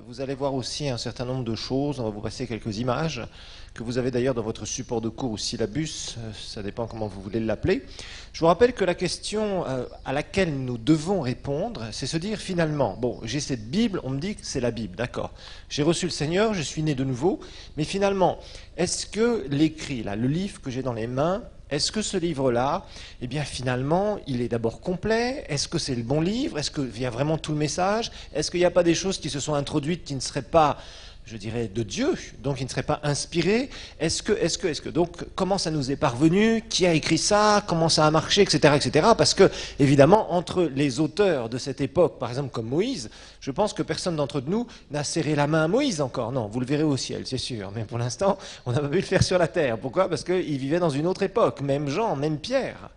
vous allez voir aussi un certain nombre de choses. On va vous passer quelques images que vous avez d'ailleurs dans votre support de cours ou syllabus, ça dépend comment vous voulez l'appeler. Je vous rappelle que la question à laquelle nous devons répondre, c'est se dire finalement, bon, j'ai cette Bible, on me dit que c'est la Bible, d'accord. J'ai reçu le Seigneur, je suis né de nouveau, mais finalement, est-ce que l'écrit, là, le livre que j'ai dans les mains, est-ce que ce livre-là, eh bien finalement, il est d'abord complet? Est-ce que c'est le bon livre? Est-ce qu'il y a vraiment tout le message? Est-ce qu'il n'y a pas des choses qui se sont introduites qui ne seraient pas, je dirais, de Dieu, donc qui ne seraient pas inspirées? Est-ce que donc comment ça nous est parvenu? Qui a écrit ça? Comment ça a marché, etc., etc. Parce que évidemment, entre les auteurs de cette époque, par exemple comme Moïse, je pense que personne d'entre nous n'a serré la main à Moïse encore. Non, vous le verrez au ciel, c'est sûr. Mais pour l'instant, on n'a pas pu le faire sur la terre. Pourquoi? Parce qu'ils vivaient dans une autre époque. Même Jean, même Pierre.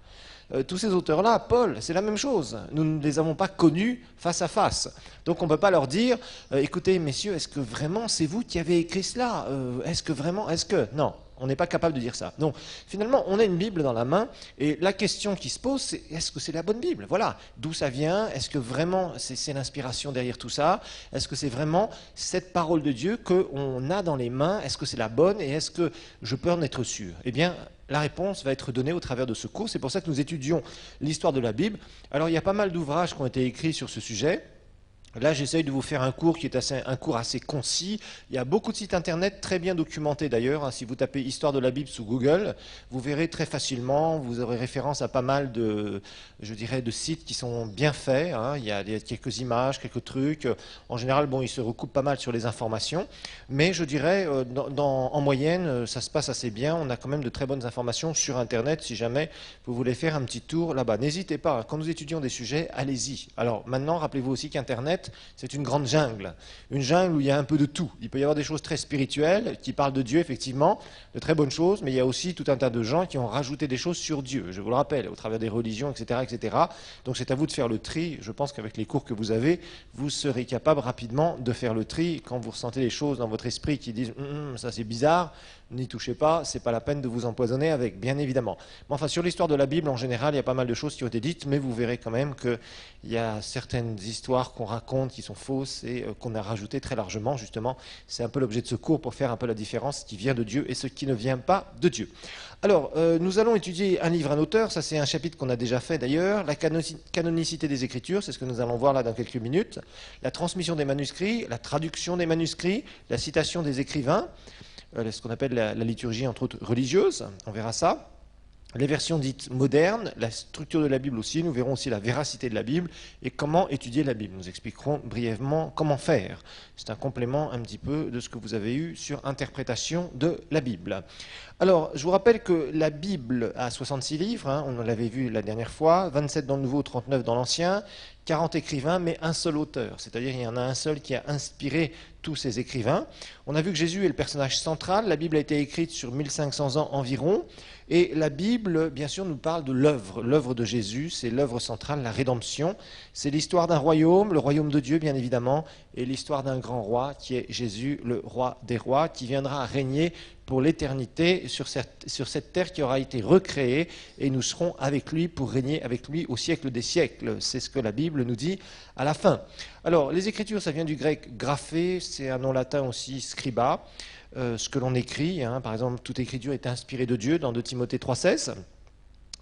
Tous ces auteurs-là, Paul, c'est la même chose. Nous ne les avons pas connus face à face. Donc on ne peut pas leur dire, écoutez messieurs, est-ce que vraiment c'est vous qui avez écrit cela? Est-ce que vraiment, non, on n'est pas capable de dire ça. Donc finalement, on a une Bible dans la main, et la question qui se pose, c'est est-ce que c'est la bonne Bible? Voilà, d'où ça vient? Est-ce que vraiment c'est l'inspiration derrière tout ça? Est-ce que c'est vraiment cette parole de Dieu qu'on a dans les mains? Est-ce que c'est la bonne? Et est-ce que je peux en être sûr? Eh bien, la réponse va être donnée au travers de ce cours. C'est pour ça que nous étudions l'histoire de la Bible. Alors, il y a pas mal d'ouvrages qui ont été écrits sur ce sujet. Là, j'essaye de vous faire un cours qui est un cours assez concis. Il y a beaucoup de sites internet très bien documentés d'ailleurs. Si vous tapez Histoire de la Bible sous Google, vous verrez très facilement, vous aurez référence à pas mal de, je dirais, de sites qui sont bien faits. Il y a quelques images, quelques trucs. En général, bon, ils se recoupent pas mal sur les informations. Mais je dirais, en moyenne, ça se passe assez bien. On a quand même de très bonnes informations sur Internet si jamais vous voulez faire un petit tour là-bas. N'hésitez pas, quand nous étudions des sujets, allez-y. Alors maintenant, rappelez-vous aussi qu'Internet, c'est une grande jungle. Une jungle où il y a un peu de tout. Il peut y avoir des choses très spirituelles qui parlent de Dieu, effectivement, de très bonnes choses, mais il y a aussi tout un tas de gens qui ont rajouté des choses sur Dieu, je vous le rappelle, au travers des religions, etc., etc. Donc c'est à vous de faire le tri. Je pense qu'avec les cours que vous avez, vous serez capable rapidement de faire le tri. Quand vous ressentez des choses dans votre esprit qui disent ça c'est bizarre, n'y touchez pas, c'est pas la peine de vous empoisonner avec, bien évidemment. Mais enfin, sur l'histoire de la Bible, en général, il y a pas mal de choses qui ont été dites, mais vous verrez quand même qu'il y a certaines histoires qu'on raconte qui sont fausses et qu'on a rajoutées très largement, justement. C'est un peu l'objet de ce cours pour faire un peu la différence, ce qui vient de Dieu et ce qui ne vient pas de Dieu. Alors, nous allons étudier un livre, un auteur, ça c'est un chapitre qu'on a déjà fait d'ailleurs, la canonicité des Écritures, c'est ce que nous allons voir là dans quelques minutes, la transmission des manuscrits, la traduction des manuscrits, la citation des écrivains, ce qu'on appelle la liturgie, entre autres, religieuse, on verra ça. Les versions dites modernes, la structure de la Bible aussi, nous verrons aussi la véracité de la Bible et comment étudier la Bible. Nous expliquerons brièvement comment faire. C'est un complément un petit peu de ce que vous avez eu sur interprétation de la Bible. Alors, je vous rappelle que la Bible a 66 livres, on l'avait vu la dernière fois, 27 dans le Nouveau, 39 dans l'Ancien, 40 écrivains, mais un seul auteur, c'est-à-dire il y en a un seul qui a inspiré tous ces écrivains. On a vu que Jésus est le personnage central, la Bible a été écrite sur 1500 ans environ, et la Bible, bien sûr, nous parle de l'œuvre de Jésus, c'est l'œuvre centrale, la rédemption, c'est l'histoire d'un royaume, le royaume de Dieu bien évidemment, et l'histoire d'un grand roi qui est Jésus, le roi des rois, qui viendra régner pour l'éternité sur cette terre qui aura été recréée, et nous serons avec lui pour régner avec lui au siècle des siècles. C'est ce que la Bible nous dit à la fin. Alors, les Écritures, ça vient du grec graphe, c'est un nom latin aussi, scriba, ce que l'on écrit. Par exemple, toute écriture est inspirée de Dieu dans 2 Timothée 3,16.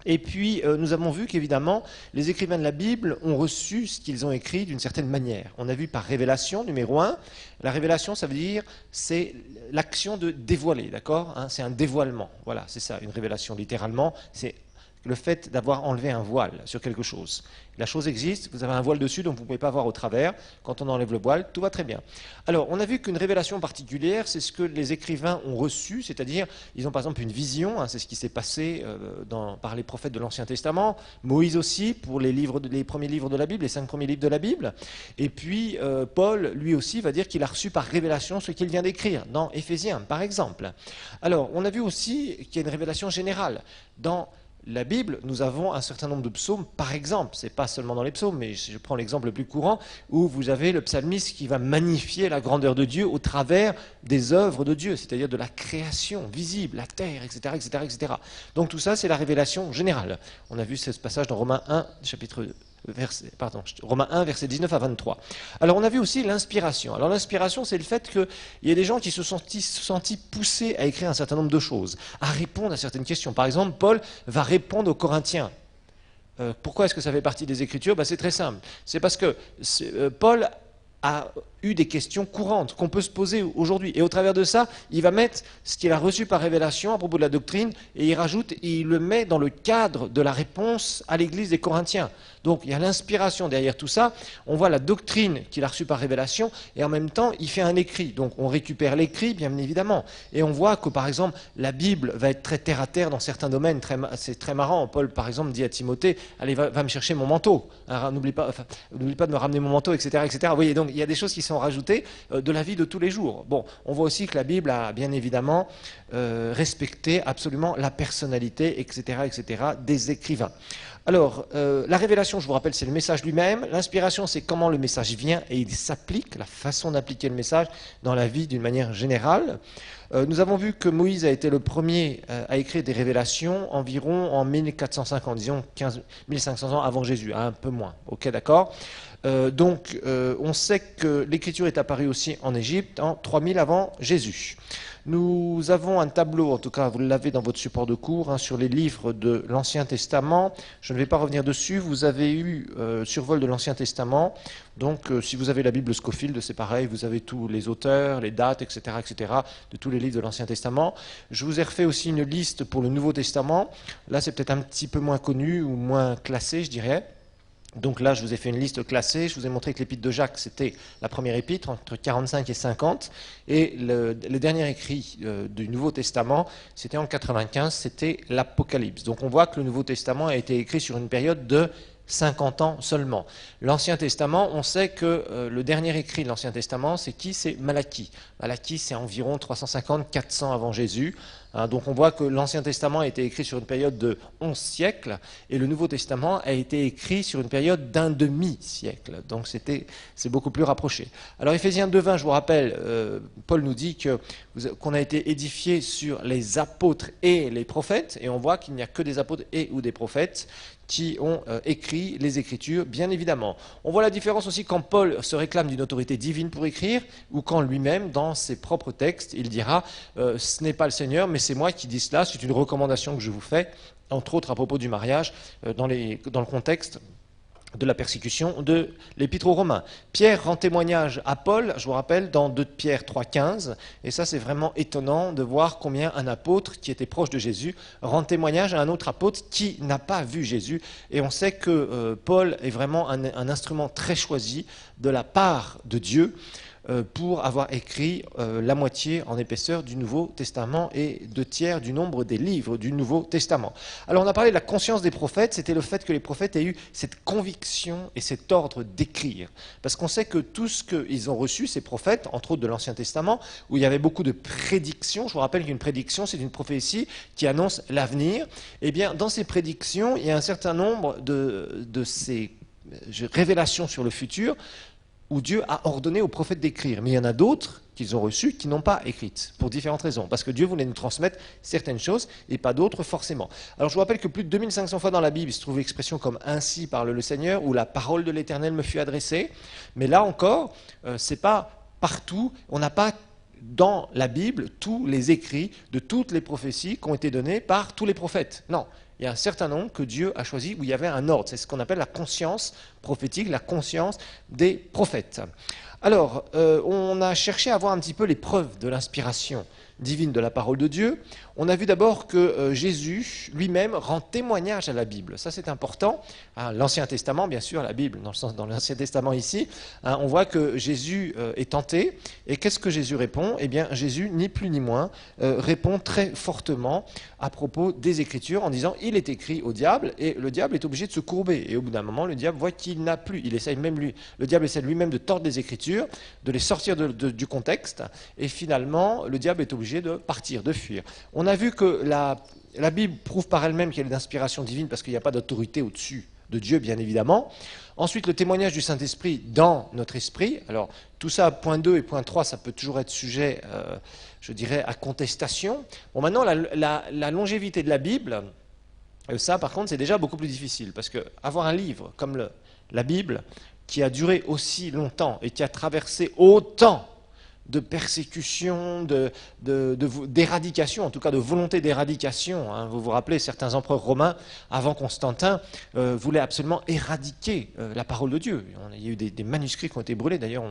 Et puis, nous avons vu qu'évidemment, les écrivains de la Bible ont reçu ce qu'ils ont écrit d'une certaine manière. On a vu par révélation, numéro 1. La révélation, ça veut dire, c'est l'action de dévoiler, d'accord, c'est un dévoilement. Voilà, c'est ça, une révélation, littéralement. C'est le fait d'avoir enlevé un voile sur quelque chose. La chose existe, vous avez un voile dessus, donc vous ne pouvez pas voir au travers. Quand on enlève le voile, tout va très bien. Alors, on a vu qu'une révélation particulière, c'est ce que les écrivains ont reçu, c'est-à-dire, ils ont par exemple une vision, c'est ce qui s'est passé par les prophètes de l'Ancien Testament, Moïse aussi, pour les premiers livres de la Bible, les 5 premiers livres de la Bible, et puis Paul, lui aussi, va dire qu'il a reçu par révélation ce qu'il vient d'écrire, dans Éphésiens, par exemple. Alors, on a vu aussi qu'il y a une révélation générale. Dans la Bible, nous avons un certain nombre de psaumes, par exemple, ce n'est pas seulement dans les psaumes, mais je prends l'exemple le plus courant, où vous avez le psalmiste qui va magnifier la grandeur de Dieu au travers des œuvres de Dieu, c'est-à-dire de la création visible, la terre, etc., etc., etc. Donc tout ça, c'est la révélation générale. On a vu ce passage dans Romains 1, chapitre Romains 1, versets 19 à 23. Alors on a vu aussi l'inspiration. Alors l'inspiration, c'est le fait qu'il y ait des gens qui se sont sentis poussés à écrire un certain nombre de choses, à répondre à certaines questions. Par exemple, Paul va répondre aux Corinthiens. Pourquoi est-ce que ça fait partie des Écritures? C'est très simple. C'est parce que Paul a eu des questions courantes qu'on peut se poser aujourd'hui. Et au travers de ça, il va mettre ce qu'il a reçu par révélation à propos de la doctrine, et il rajoute, et il le met dans le cadre de la réponse à l'église des Corinthiens. Donc il y a l'inspiration derrière tout ça, on voit la doctrine qu'il a reçue par révélation, et en même temps, il fait un écrit. Donc on récupère l'écrit, bien évidemment. Et on voit que, par exemple, la Bible va être très terre-à-terre dans certains domaines. C'est très marrant. Paul, par exemple, dit à Timothée, allez, va me chercher mon manteau. N'oublie pas de me ramener mon manteau, etc., etc. Vous voyez, donc il y a des choses qui sont rajoutées de la vie de tous les jours. Bon, on voit aussi que la Bible a bien évidemment respecté absolument la personnalité, etc., etc., des écrivains. Alors, la révélation, je vous rappelle, c'est le message lui-même. L'inspiration, c'est comment le message vient et il s'applique, la façon d'appliquer le message dans la vie d'une manière générale. Nous avons vu que Moïse a été le premier à écrire des révélations environ en 1450, disons 1500 ans avant Jésus, un peu moins. Ok, d'accord. Donc, on sait que l'écriture est apparue aussi en Égypte en 3000 avant Jésus. Nous avons un tableau, en tout cas vous l'avez dans votre support de cours, sur les livres de l'Ancien Testament. Je ne vais pas revenir dessus. Vous avez eu survol de l'Ancien Testament. Donc si vous avez la Bible Scofield, c'est pareil, vous avez tous les auteurs, les dates, etc., etc., de tous les livres de l'Ancien Testament. Je vous ai refait aussi une liste pour le Nouveau Testament. Là, c'est peut-être un petit peu moins connu ou moins classé, je dirais. Donc là, je vous ai fait une liste classée. Je vous ai montré que l'épître de Jacques, c'était la première épître, entre 45 et 50. Et le dernier écrit du Nouveau Testament, c'était en 95, c'était l'Apocalypse. Donc on voit que le Nouveau Testament a été écrit sur une période de 50 ans seulement. L'Ancien Testament, on sait que le dernier écrit de l'Ancien Testament, c'est qui? C'est Malachie. Malachie, c'est environ 350-400 avant Jésus. Donc on voit que l'Ancien Testament a été écrit sur une période de 11 siècles et le Nouveau Testament a été écrit sur une période d'un demi-siècle. Donc c'est beaucoup plus rapproché. Alors Éphésiens 2,20, je vous rappelle, Paul nous dit qu'on a été édifié sur les apôtres et les prophètes, et on voit qu'il n'y a que des apôtres et ou des prophètes qui ont écrit les Écritures, bien évidemment. On voit la différence aussi quand Paul se réclame d'une autorité divine pour écrire, ou quand lui-même, dans ses propres textes, il dira « ce n'est pas le Seigneur, mais c'est moi qui dis cela, c'est une recommandation que je vous fais », entre autres à propos du mariage, dans le contexte de la persécution de l'Épître aux Romains. Pierre rend témoignage à Paul, je vous rappelle, dans 2 Pierre 3,15, et ça c'est vraiment étonnant de voir combien un apôtre qui était proche de Jésus rend témoignage à un autre apôtre qui n'a pas vu Jésus, et on sait que Paul est vraiment un instrument très choisi de la part de Dieu pour avoir écrit la moitié en épaisseur du Nouveau Testament et 2 tiers du nombre des livres du Nouveau Testament. Alors on a parlé de la conscience des prophètes, c'était le fait que les prophètes aient eu cette conviction et cet ordre d'écrire. Parce qu'on sait que tout ce qu'ils ont reçu, ces prophètes, entre autres de l'Ancien Testament, où il y avait beaucoup de prédictions, je vous rappelle qu'une prédiction c'est une prophétie qui annonce l'avenir, et bien dans ces prédictions, il y a un certain nombre de ces révélations sur le futur où Dieu a ordonné aux prophètes d'écrire. Mais il y en a d'autres qu'ils ont reçues qui n'ont pas écrites, pour différentes raisons. Parce que Dieu voulait nous transmettre certaines choses et pas d'autres forcément. Alors je vous rappelle que plus de 2500 fois dans la Bible, il se trouve l'expression comme « ainsi parle le Seigneur » ou « la parole de l'Éternel me fut adressée ». Mais là encore, c'est pas partout, on n'a pas dans la Bible tous les écrits de toutes les prophéties qui ont été données par tous les prophètes. Non. Il y a un certain nombre que Dieu a choisi où il y avait un ordre. C'est ce qu'on appelle la conscience prophétique, la conscience des prophètes. Alors, on a cherché à voir un petit peu les preuves de l'inspiration divine de la parole de Dieu. On a vu d'abord que Jésus lui-même rend témoignage à la Bible. Ça, c'est important. L'Ancien Testament, bien sûr, la Bible, dans l'Ancien Testament ici, on voit que Jésus est tenté. Et qu'est-ce que Jésus répond? Eh bien, Jésus, ni plus ni moins, répond très fortement à propos des Écritures en disant « il est écrit au diable » et le diable est obligé de se courber. Et au bout d'un moment, le diable voit qu'il n'a plus. Le diable essaie lui-même de tordre des Écritures, de les sortir du contexte. Et finalement, le diable est obligé de partir, de fuir. On a vu que la Bible prouve par elle-même qu'elle est d'inspiration divine parce qu'il n'y a pas d'autorité au-dessus de Dieu, bien évidemment. Ensuite, le témoignage du Saint-Esprit dans notre esprit. Alors, tout ça, point 2 et point 3, ça peut toujours être sujet, je dirais, à contestation. Bon, maintenant, la longévité de la Bible, ça, par contre, c'est déjà beaucoup plus difficile parce que avoir un livre comme la Bible, qui a duré aussi longtemps et qui a traversé autant de persécution, d'éradication, en tout cas de volonté d'éradication. Hein. Vous vous rappelez, certains empereurs romains, avant Constantin, voulaient absolument éradiquer la parole de Dieu. Il y a eu des manuscrits qui ont été brûlés, d'ailleurs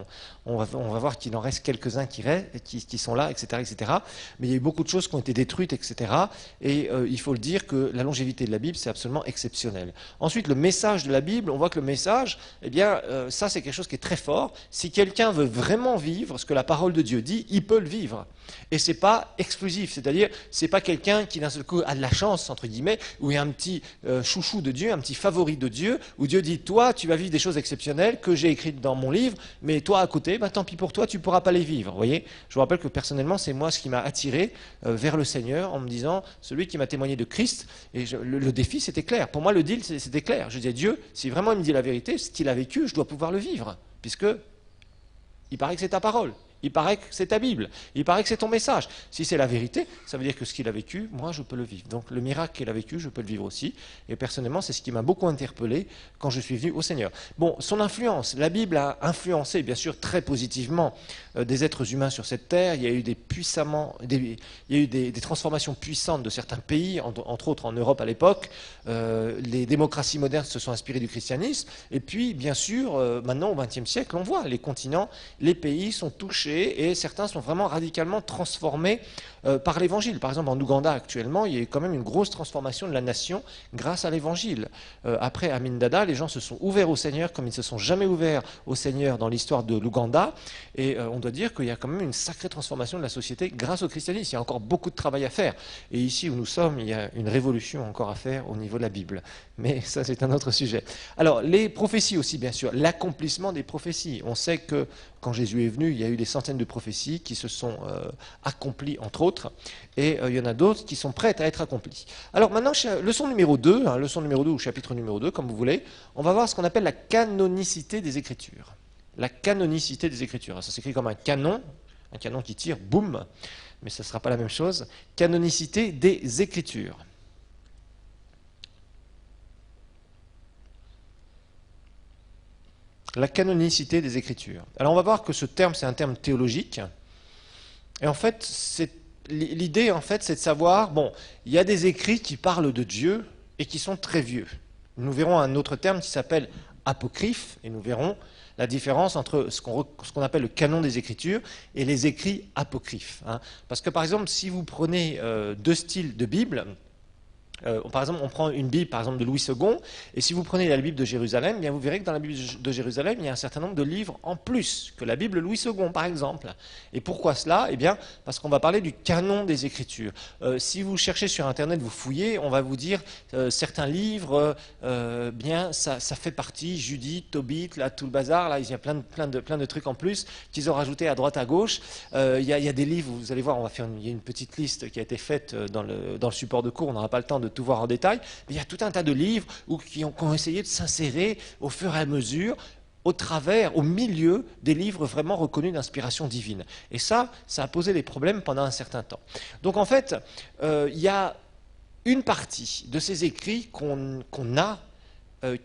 on va voir qu'il en reste quelques-uns qui sont là, etc., etc. Mais il y a eu beaucoup de choses qui ont été détruites, etc. Et il faut le dire que la longévité de la Bible, c'est absolument exceptionnel. Ensuite, le message de la Bible, on voit que le message, eh bien, ça c'est quelque chose qui est très fort. Si quelqu'un veut vraiment vivre ce que la parole de Dieu dit, il peut le vivre. Et c'est pas exclusif, c'est-à-dire c'est pas quelqu'un qui d'un seul coup a de la chance, entre guillemets, où il y a un petit chouchou de Dieu, un petit favori de Dieu, où Dieu dit, toi tu vas vivre des choses exceptionnelles que j'ai écrites dans mon livre, mais toi à côté, bah, tant pis pour toi, tu pourras pas les vivre. Vous voyez, je vous rappelle que personnellement, c'est moi ce qui m'a attiré vers le Seigneur en me disant, celui qui m'a témoigné de Christ, et le défi c'était clair. Pour moi le deal c'était clair. Je disais, Dieu, si vraiment il me dit la vérité, ce qu'il a vécu, je dois pouvoir le vivre, puisque il paraît que c'est ta parole. Il paraît que c'est ta Bible, il paraît que c'est ton message. Si c'est la vérité, ça veut dire que ce qu'il a vécu, moi je peux le vivre. Donc le miracle qu'il a vécu, je peux le vivre aussi. Et personnellement, c'est ce qui m'a beaucoup interpellé quand je suis venu au Seigneur. Bon, son influence, la Bible a influencé bien sûr très positivement des êtres humains sur cette terre. Il y a eu des transformations puissantes de certains pays, entre autres en Europe à l'époque. Les démocraties modernes se sont inspirées du christianisme. Et puis, bien sûr, maintenant au XXe siècle, on voit les continents, les pays sont touchés et certains sont vraiment radicalement transformés par l'évangile. Par exemple, en Ouganda actuellement, il y a quand même une grosse transformation de la nation grâce à l'évangile. Après Amin Dada, les gens se sont ouverts au Seigneur comme ils ne se sont jamais ouverts au Seigneur dans l'histoire de l'Ouganda. Et on doit dire qu'il y a quand même une sacrée transformation de la société grâce au christianisme. Il y a encore beaucoup de travail à faire. Et ici où nous sommes, il y a une révolution encore à faire au niveau de la Bible. Mais ça, c'est un autre sujet. Alors, les prophéties aussi, bien sûr. L'accomplissement des prophéties. On sait que quand Jésus est venu, il y a eu des centaines de prophéties qui se sont accomplies, entre autres, et il y en a d'autres qui sont prêtes à être accomplies. Alors maintenant, leçon numéro 2, leçon numéro 2 ou chapitre numéro 2, comme vous voulez, on va voir ce qu'on appelle la canonicité des Écritures. La canonicité des Écritures. Ça s'écrit comme un canon qui tire, boum, mais ça ne sera pas la même chose. Canonicité des Écritures. La canonicité des Écritures. Alors on va voir que ce terme, c'est un terme théologique. Et en fait, l'idée, en fait, c'est de savoir, bon, il y a des écrits qui parlent de Dieu et qui sont très vieux. Nous verrons un autre terme qui s'appelle apocryphe, et nous verrons la différence entre ce qu'on appelle le canon des Écritures et les écrits apocryphes. Hein. Parce que par exemple, si vous prenez deux styles de Bible, par exemple, on prend une Bible, par exemple, de Louis II, et si vous prenez la Bible de Jérusalem, eh bien vous verrez que dans la Bible de Jérusalem, il y a un certain nombre de livres en plus que la Bible Louis II, par exemple. Et pourquoi cela? Eh bien, parce qu'on va parler du canon des Écritures. Si vous cherchez sur Internet, vous fouillez, on va vous dire certains livres, bien, ça fait partie, Judith, Tobit, là, tout le bazar, là, il y a plein de trucs en plus qu'ils ont rajoutés à droite, à gauche. Il y a des livres, vous allez voir, il y a une petite liste qui a été faite dans le support de cours, on n'aura pas le temps de tout voir en détail, mais il y a tout un tas de livres qui ont essayé de s'insérer au fur et à mesure, au travers, au milieu des livres vraiment reconnus d'inspiration divine. Et ça a posé des problèmes pendant un certain temps. Donc en fait, il y a une partie de ces écrits qu'on a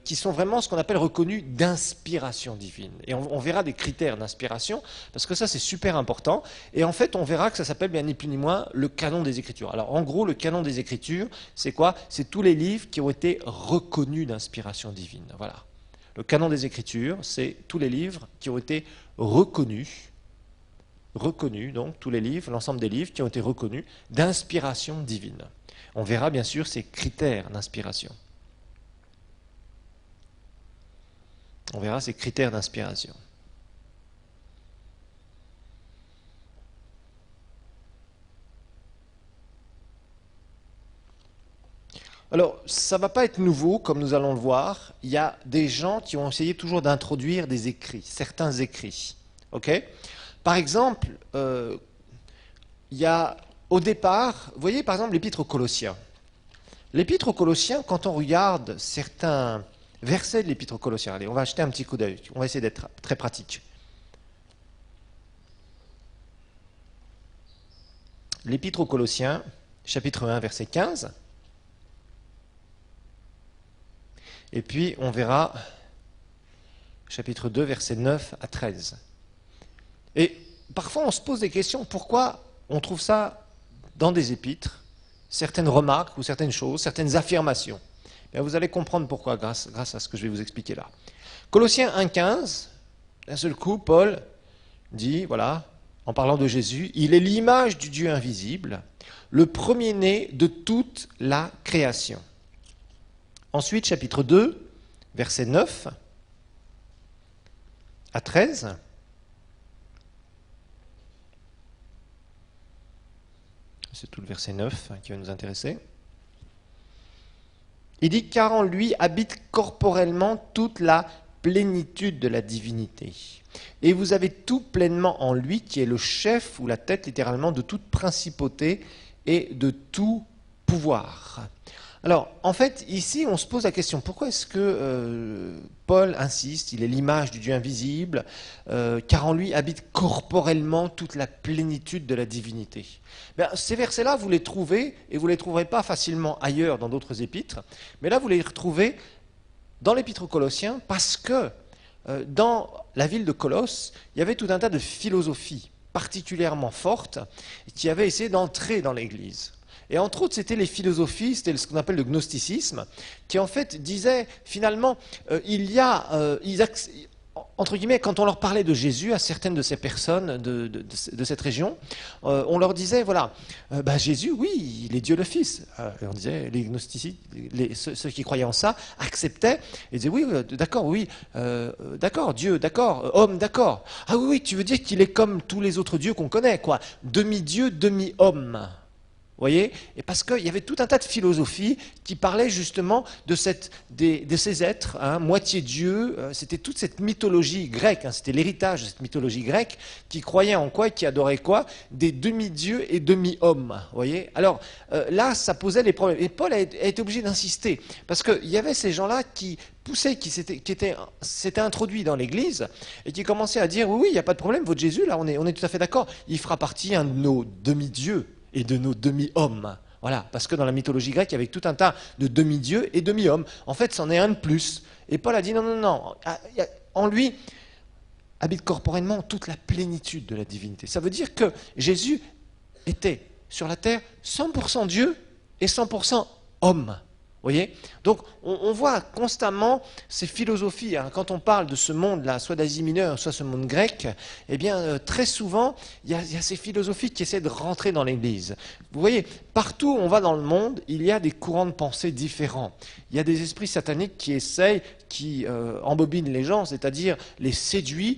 qui sont vraiment ce qu'on appelle reconnus d'inspiration divine. Et on verra des critères d'inspiration, parce que ça c'est super important. Et en fait, on verra que ça s'appelle bien ni plus ni moins le canon des Écritures. Alors en gros, le canon des Écritures, c'est quoi? C'est tous les livres qui ont été reconnus d'inspiration divine. Voilà. Le canon des Écritures, c'est tous les livres qui ont été reconnus, donc tous les livres, l'ensemble des livres qui ont été reconnus d'inspiration divine. On verra bien sûr ces critères d'inspiration. On verra ces critères d'inspiration. Alors, ça ne va pas être nouveau, comme nous allons le voir. Il y a des gens qui ont essayé toujours d'introduire des écrits, certains écrits. Okay? Par exemple, il y a au départ, vous voyez par exemple l'Épître aux Colossiens. L'Épître aux Colossiens, quand on regarde certains versets de l'Épître aux Colossiens, allez, on va jeter un petit coup d'œil, on va essayer d'être très pratique. L'Épître aux Colossiens, chapitre 1, verset 15. Et puis, on verra chapitre 2, versets 9 à 13. Et parfois on se pose des questions, pourquoi on trouve ça dans des épîtres, certaines remarques ou certaines choses, certaines affirmations. Bien, vous allez comprendre pourquoi grâce à ce que je vais vous expliquer là. Colossiens 1,15, d'un seul coup, Paul dit, voilà, en parlant de Jésus, il est l'image du Dieu invisible, le premier-né de toute la création. Ensuite, chapitre 2, versets 9 à 13. C'est tout le verset 9 qui va nous intéresser. Il dit, car en lui habite corporellement toute la plénitude de la divinité. Et vous avez tout pleinement en lui, qui est le chef ou la tête littéralement de toute principauté et de tout pouvoir. Alors, en fait, ici, on se pose la question, pourquoi est-ce que Paul insiste, il est l'image du Dieu invisible, car en lui habite corporellement toute la plénitude de la divinité. Bien, ces versets-là, vous les trouvez, et vous ne les trouverez pas facilement ailleurs dans d'autres épîtres, mais là, vous les retrouvez dans l'épître aux Colossiens, parce que dans la ville de Colosse, il y avait tout un tas de philosophies particulièrement fortes qui avaient essayé d'entrer dans l'Église. Et entre autres, c'était les philosophies, c'était ce qu'on appelle le gnosticisme, qui en fait disait, finalement, entre guillemets, quand on leur parlait de Jésus à certaines de ces personnes de cette région, on leur disait, voilà, Jésus, oui, il est Dieu le Fils. Et on disait, les gnosticistes, ceux qui croyaient en ça, acceptaient, et disaient, oui, d'accord, oui, d'accord, Dieu, d'accord, homme, d'accord. Ah oui, tu veux dire qu'il est comme tous les autres dieux qu'on connaît, quoi, demi-dieu, demi-homme. Vous voyez? Et parce qu'il y avait tout un tas de philosophies qui parlaient justement de ces êtres, moitié Dieu, c'était toute cette mythologie grecque, c'était l'héritage de cette mythologie grecque, qui croyait en quoi et qui adorait quoi? Des demi-dieux et demi-hommes. Vous voyez? Alors là, ça posait des problèmes. Et Paul a été obligé d'insister, parce qu'il y avait ces gens-là qui poussaient, qui s'étaient introduits dans l'Église, et qui commençaient à dire, oui, il n'y a pas de problème, votre Jésus, là, on est tout à fait d'accord, il fera partie de nos demi-dieux et de nos demi-hommes. Voilà, parce que dans la mythologie grecque, il y avait tout un tas de demi-dieux et demi-hommes. En fait, c'en est un de plus. Et Paul a dit non. En lui habite corporellement toute la plénitude de la divinité. Ça veut dire que Jésus était sur la terre 100% Dieu et 100% homme. Vous voyez? Donc on voit constamment ces philosophies, quand on parle de ce monde-là, soit d'Asie mineure, soit ce monde grec, eh bien très souvent, il y a ces philosophies qui essaient de rentrer dans l'Église. Vous voyez, partout où on va dans le monde, il y a des courants de pensée différents. Il y a des esprits sataniques qui essayent, qui embobinent les gens, c'est-à-dire les séduisent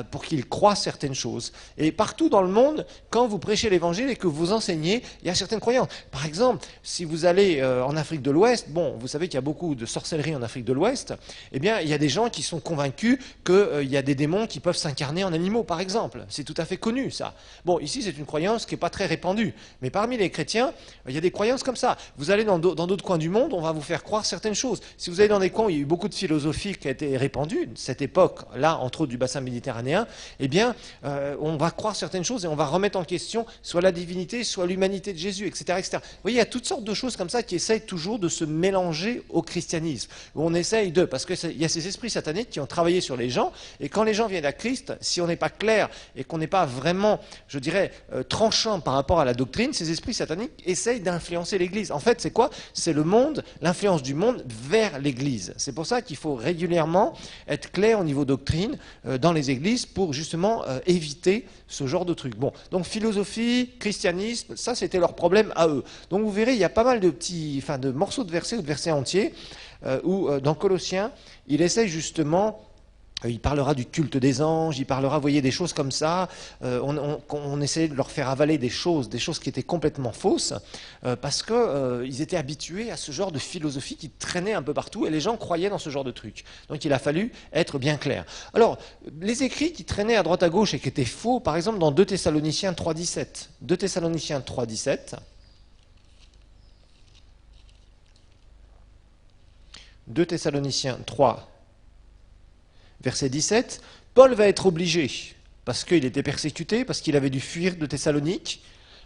pour qu'ils croient certaines choses. Et partout dans le monde, quand vous prêchez l'Évangile et que vous enseignez, il y a certaines croyances. Par exemple, si vous allez en Afrique de l'Ouest, bon, vous savez qu'il y a beaucoup de sorcellerie en Afrique de l'Ouest, eh bien, il y a des gens qui sont convaincus qu'il y a des démons qui peuvent s'incarner en animaux, par exemple. C'est tout à fait connu, ça. Bon, ici, c'est une croyance qui n'est pas très répandue. Mais parmi les chrétiens, il y a des croyances comme ça. Vous allez dans d'autres coins du monde, on va vous faire croire certaines choses. Si vous allez dans des coins où il y a eu beaucoup de philosophie qui a été répandue, cette époque-là, entre autres du bassin méditerranéen, eh bien, on va croire certaines choses et on va remettre en question soit la divinité, soit l'humanité de Jésus, etc., etc. Vous voyez, il y a toutes sortes de choses comme ça qui essayent toujours de se mélanger au christianisme. Où on essaye parce qu'il y a ces esprits sataniques qui ont travaillé sur les gens, et quand les gens viennent à Christ, si on n'est pas clair et qu'on n'est pas vraiment, je dirais, tranchant par rapport à la doctrine, ces esprits sataniques essayent d'influencer l'Église. En fait, c'est quoi? C'est le monde, l'influence du monde vers l'Église. C'est pour ça qu'il faut régulièrement être clair au niveau doctrine dans les églises pour justement éviter ce genre de trucs. Bon, donc philosophie, christianisme, ça c'était leur problème à eux. Donc vous verrez, il y a pas mal de morceaux de versets ou de versets entiers où dans Colossiens, il essaye justement. Il parlera du culte des anges, il parlera, vous voyez, des choses comme ça. On essayait de leur faire avaler des choses qui étaient complètement fausses, parce qu'ils étaient habitués à ce genre de philosophie qui traînait un peu partout, et les gens croyaient dans ce genre de trucs. Donc il a fallu être bien clair. Alors, les écrits qui traînaient à droite à gauche et qui étaient faux, par exemple dans 2 Thessaloniciens 3,17. 2 Thessaloniciens 3,17. 2 Thessaloniciens 3, verset 17, Paul va être obligé, parce qu'il était persécuté, parce qu'il avait dû fuir de Thessalonique,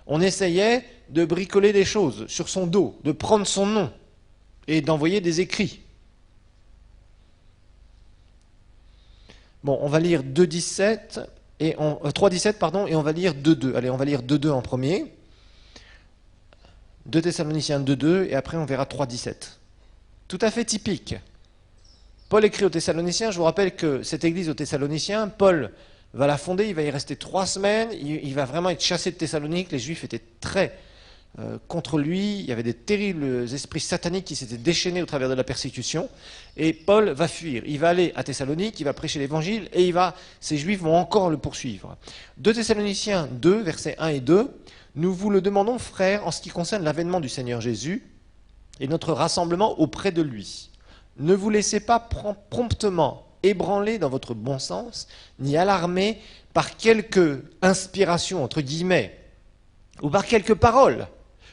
on essayait de bricoler des choses sur son dos, de prendre son nom et d'envoyer des écrits. Bon, on va lire 2,17 et 3,17 pardon, et on va lire 2,2. Allez, on va lire 2,2 en premier. 2 Thessaloniciens 2,2 et après on verra 3,17. Tout à fait typique. Paul écrit aux Thessaloniciens, je vous rappelle que cette église aux Thessaloniciens, Paul va la fonder, il va y rester 3 semaines, il va vraiment être chassé de Thessalonique, les Juifs étaient très contre lui, il y avait des terribles esprits sataniques qui s'étaient déchaînés au travers de la persécution, et Paul va fuir, il va aller à Thessalonique, il va prêcher l'évangile, et ces Juifs vont encore le poursuivre. 2 Thessaloniciens 2, versets 1 et 2, nous vous le demandons, frères, en ce qui concerne l'avènement du Seigneur Jésus et notre rassemblement auprès de lui. Ne vous laissez pas promptement ébranler dans votre bon sens, ni alarmer par quelque inspiration, entre guillemets, ou par quelques paroles,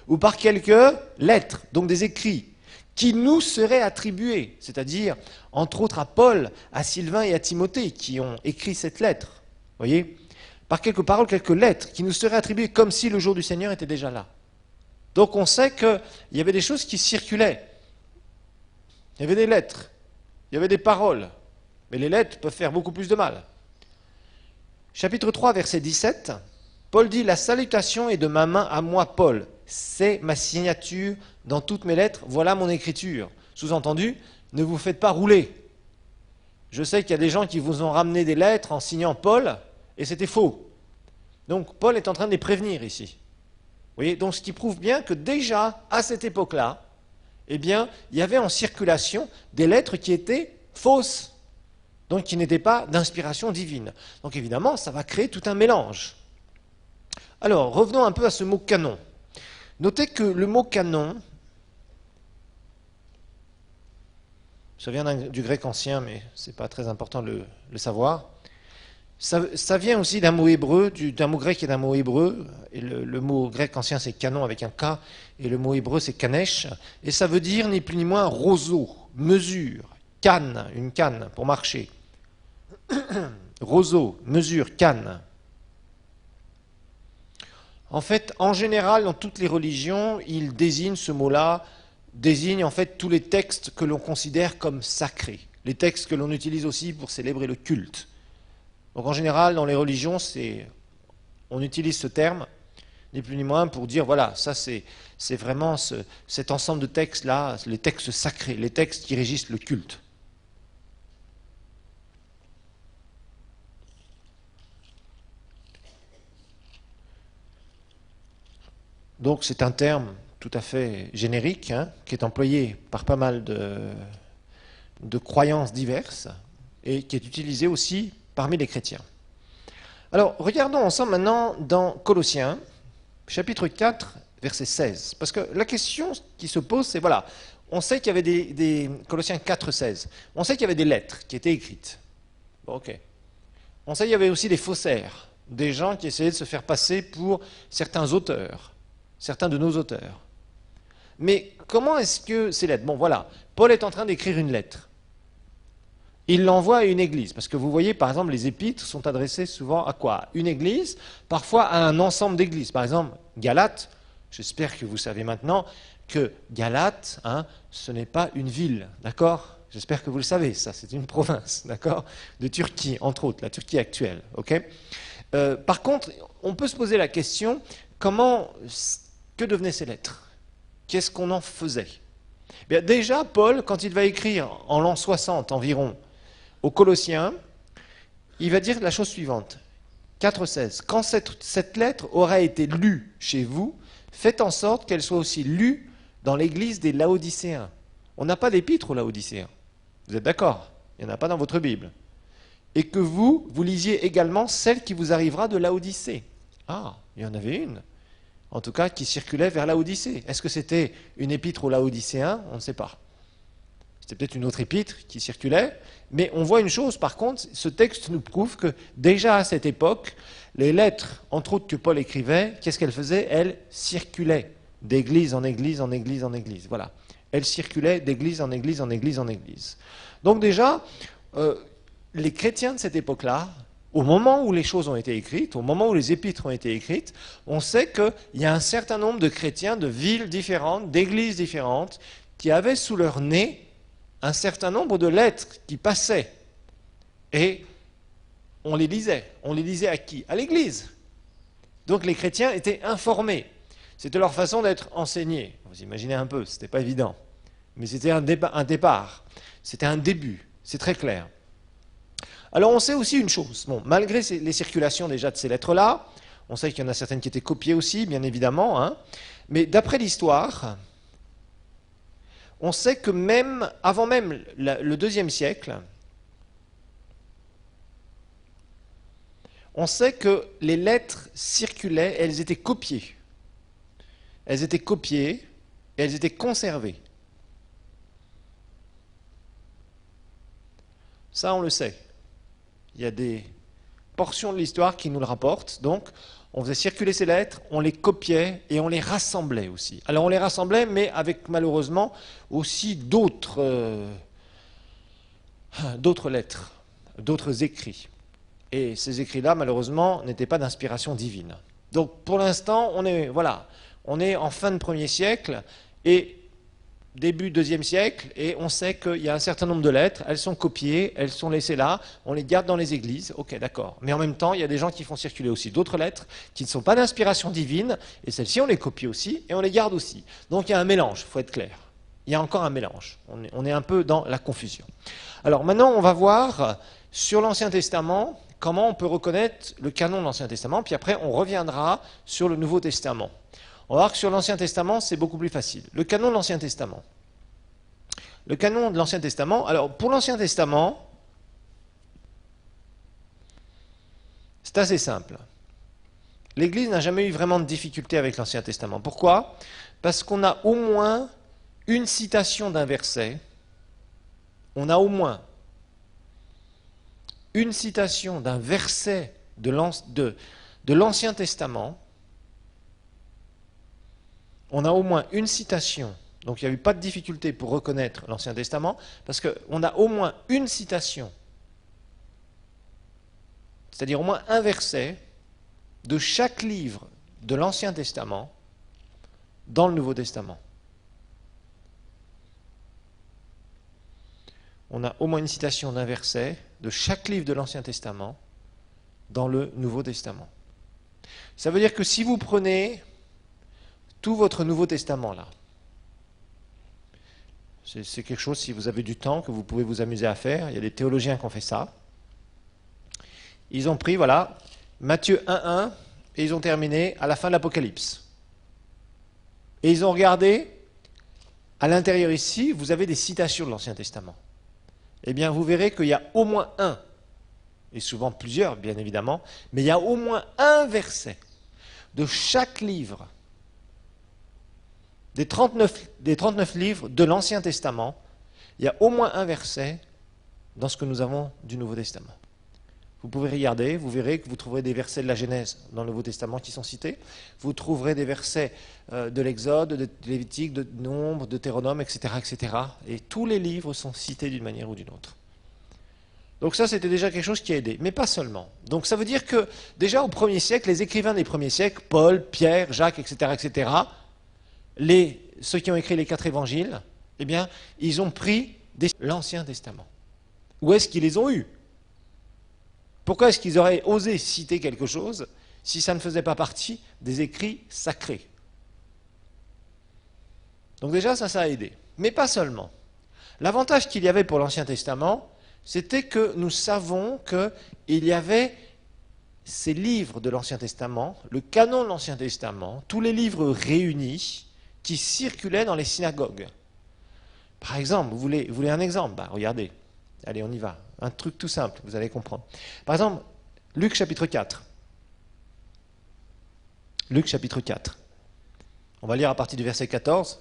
ou par quelques lettres, donc des écrits, qui nous seraient attribués, c'est-à-dire, entre autres, à Paul, à Sylvain et à Timothée, qui ont écrit cette lettre. Voyez ? Par quelques paroles, quelques lettres, qui nous seraient attribuées comme si le jour du Seigneur était déjà là. Donc on sait qu'il y avait des choses qui circulaient. Il y avait des lettres, il y avait des paroles, mais les lettres peuvent faire beaucoup plus de mal. Chapitre 3, verset 17, Paul dit « La salutation est de ma main à moi, Paul. C'est ma signature dans toutes mes lettres, voilà mon écriture. » Sous-entendu, ne vous faites pas rouler. Je sais qu'il y a des gens qui vous ont ramené des lettres en signant Paul, et c'était faux. Donc Paul est en train de les prévenir ici. Vous voyez, donc ce qui prouve bien que déjà, à cette époque-là, eh bien, il y avait en circulation des lettres qui étaient fausses, donc qui n'étaient pas d'inspiration divine. Donc évidemment, ça va créer tout un mélange. Alors, revenons un peu à ce mot canon. Notez que le mot canon, ça vient du grec ancien, mais ce n'est pas très important de le savoir. Ça vient aussi d'un mot hébreu, d'un mot grec et d'un mot hébreu. Et le mot grec ancien, c'est canon avec un K, et le mot hébreu, c'est kanesh. Et ça veut dire ni plus ni moins roseau, mesure, canne, une canne pour marcher. Roseau, mesure, canne. En fait, en général, dans toutes les religions, il désigne ce mot-là, désigne en fait tous les textes que l'on considère comme sacrés. Les textes que l'on utilise aussi pour célébrer le culte. Donc en général, dans les religions, on utilise ce terme, ni plus ni moins, pour dire, voilà, ça c'est vraiment cet ensemble de textes-là, les textes sacrés, les textes qui régissent le culte. Donc c'est un terme tout à fait générique, hein, qui est employé par pas mal de croyances diverses, et qui est utilisé aussi parmi les chrétiens. Alors, regardons ensemble maintenant dans Colossiens, chapitre 4, verset 16. Parce que la question qui se pose, c'est, voilà, on sait qu'il y avait des Colossiens 4, 16. On sait qu'il y avait des lettres qui étaient écrites. Bon, ok. On sait qu'il y avait aussi des faussaires, des gens qui essayaient de se faire passer pour certains auteurs, certains de nos auteurs. Mais comment est-ce que ces lettres... Bon, voilà, Paul est en train d'écrire une lettre. Il l'envoie à une église, parce que vous voyez, par exemple, les épîtres sont adressés souvent à quoi? Une église, parfois à un ensemble d'églises. Par exemple, Galate, j'espère que vous savez maintenant que Galate, hein, ce n'est pas une ville, d'accord? J'espère que vous le savez, ça, c'est une province, d'accord? De Turquie, entre autres, la Turquie actuelle, ok? Par contre, on peut se poser la question, que devenaient ces lettres? Qu'est-ce qu'on en faisait? Bien, déjà, Paul, quand il va écrire en l'an 60 environ, aux Colossiens, il va dire la chose suivante, 4,16. Quand cette lettre aura été lue chez vous, faites en sorte qu'elle soit aussi lue dans l'église des Laodicéens. On n'a pas d'épître aux Laodicéens. Vous êtes d'accord? Il n'y en a pas dans votre Bible. Et que vous lisiez également celle qui vous arrivera de Laodicée. Ah, il y en avait une, en tout cas, qui circulait vers Laodicée. Est-ce que c'était une épître aux Laodicéens? On ne sait pas. C'était peut-être une autre épître qui circulait, mais on voit une chose, par contre, ce texte nous prouve que déjà à cette époque, les lettres, entre autres que Paul écrivait, qu'est-ce qu'elles faisaient? Elles circulaient d'église en église, en église, en église. Voilà. Elles circulaient d'église en église, en église, en église. Donc déjà, les chrétiens de cette époque-là, au moment où les choses ont été écrites, au moment où les épîtres ont été écrites, on sait qu'il y a un certain nombre de chrétiens de villes différentes, d'églises différentes, qui avaient sous leur nez un certain nombre de lettres qui passaient. Et on les lisait. On les lisait à qui? À l'Église. Donc les chrétiens étaient informés. C'était leur façon d'être enseignés. Vous imaginez un peu, ce n'était pas évident. Mais c'était un départ. C'était un début. C'est très clair. Alors on sait aussi une chose. Bon, malgré les circulations déjà de ces lettres-là, on sait qu'il y en a certaines qui étaient copiées aussi, bien évidemment. Hein, mais d'après l'histoire, on sait que même avant même le IIe siècle, on sait que les lettres circulaient, elles étaient copiées. Elles étaient copiées et elles étaient conservées. Ça, on le sait. Il y a des portions de l'histoire qui nous le rapportent. Donc, on faisait circuler ces lettres, on les copiait et on les rassemblait aussi. Alors, on les rassemblait, mais avec malheureusement aussi d'autres lettres, d'autres écrits. Et ces écrits-là, malheureusement, n'étaient pas d'inspiration divine. Donc, pour l'instant, on est en fin de 1er siècle et début 2e siècle, et on sait qu'il y a un certain nombre de lettres, elles sont copiées, elles sont laissées là, on les garde dans les églises, ok, d'accord. Mais en même temps, il y a des gens qui font circuler aussi d'autres lettres qui ne sont pas d'inspiration divine, et celles-ci, on les copie aussi, et on les garde aussi. Donc il y a un mélange, il faut être clair. Il y a encore un mélange. On est un peu dans la confusion. Alors maintenant, on va voir sur l'Ancien Testament comment on peut reconnaître le canon de l'Ancien Testament, puis après, on reviendra sur le Nouveau Testament. On va voir que sur l'Ancien Testament, c'est beaucoup plus facile. Le canon de l'Ancien Testament. Le canon de l'Ancien Testament, alors pour l'Ancien Testament, c'est assez simple. L'Église n'a jamais eu vraiment de difficulté avec l'Ancien Testament. Pourquoi? Parce qu'on a au moins une citation d'un verset. On a au moins une citation d'un verset de l'Ancien Testament. On a au moins une citation, donc il n'y a eu pas de difficulté pour reconnaître l'Ancien Testament, parce qu'on a au moins une citation, c'est-à-dire au moins un verset de chaque livre de l'Ancien Testament dans le Nouveau Testament. On a au moins une citation d'un verset de chaque livre de l'Ancien Testament dans le Nouveau Testament. Ça veut dire que si vous prenez tout votre Nouveau Testament là. C'est quelque chose, si vous avez du temps, que vous pouvez vous amuser à faire. Il y a des théologiens qui ont fait ça. Ils ont pris, voilà, Matthieu 1.1, et ils ont terminé à la fin de l'Apocalypse. Et ils ont regardé, à l'intérieur ici, vous avez des citations de l'Ancien Testament. Eh bien, vous verrez qu'il y a au moins un, et souvent plusieurs, bien évidemment, mais il y a au moins un verset de chaque livre des 39 livres de l'Ancien Testament, il y a au moins un verset dans ce que nous avons du Nouveau Testament. Vous pouvez regarder, vous verrez que vous trouverez des versets de la Genèse dans le Nouveau Testament qui sont cités. Vous trouverez des versets de l'Exode, de Lévitique, de Nombre, de Deutéronome, etc., etc. Et tous les livres sont cités d'une manière ou d'une autre. Donc ça, c'était déjà quelque chose qui a aidé, mais pas seulement. Donc ça veut dire que déjà au 1er siècle, les écrivains des premiers siècles, Paul, Pierre, Jacques, etc., etc., ceux qui ont écrit les 4 évangiles, eh bien, ils ont pris l'Ancien Testament. Où est-ce qu'ils les ont eus? Pourquoi est-ce qu'ils auraient osé citer quelque chose si ça ne faisait pas partie des écrits sacrés? Donc déjà, ça a aidé. Mais pas seulement. L'avantage qu'il y avait pour l'Ancien Testament, c'était que nous savons qu'il y avait ces livres de l'Ancien Testament, le canon de l'Ancien Testament, tous les livres réunis, qui circulaient dans les synagogues. Par exemple, vous voulez un exemple? Regardez, allez, on y va. Un truc tout simple, vous allez comprendre. Par exemple, Luc chapitre 4. Luc chapitre 4. On va lire à partir du verset 14.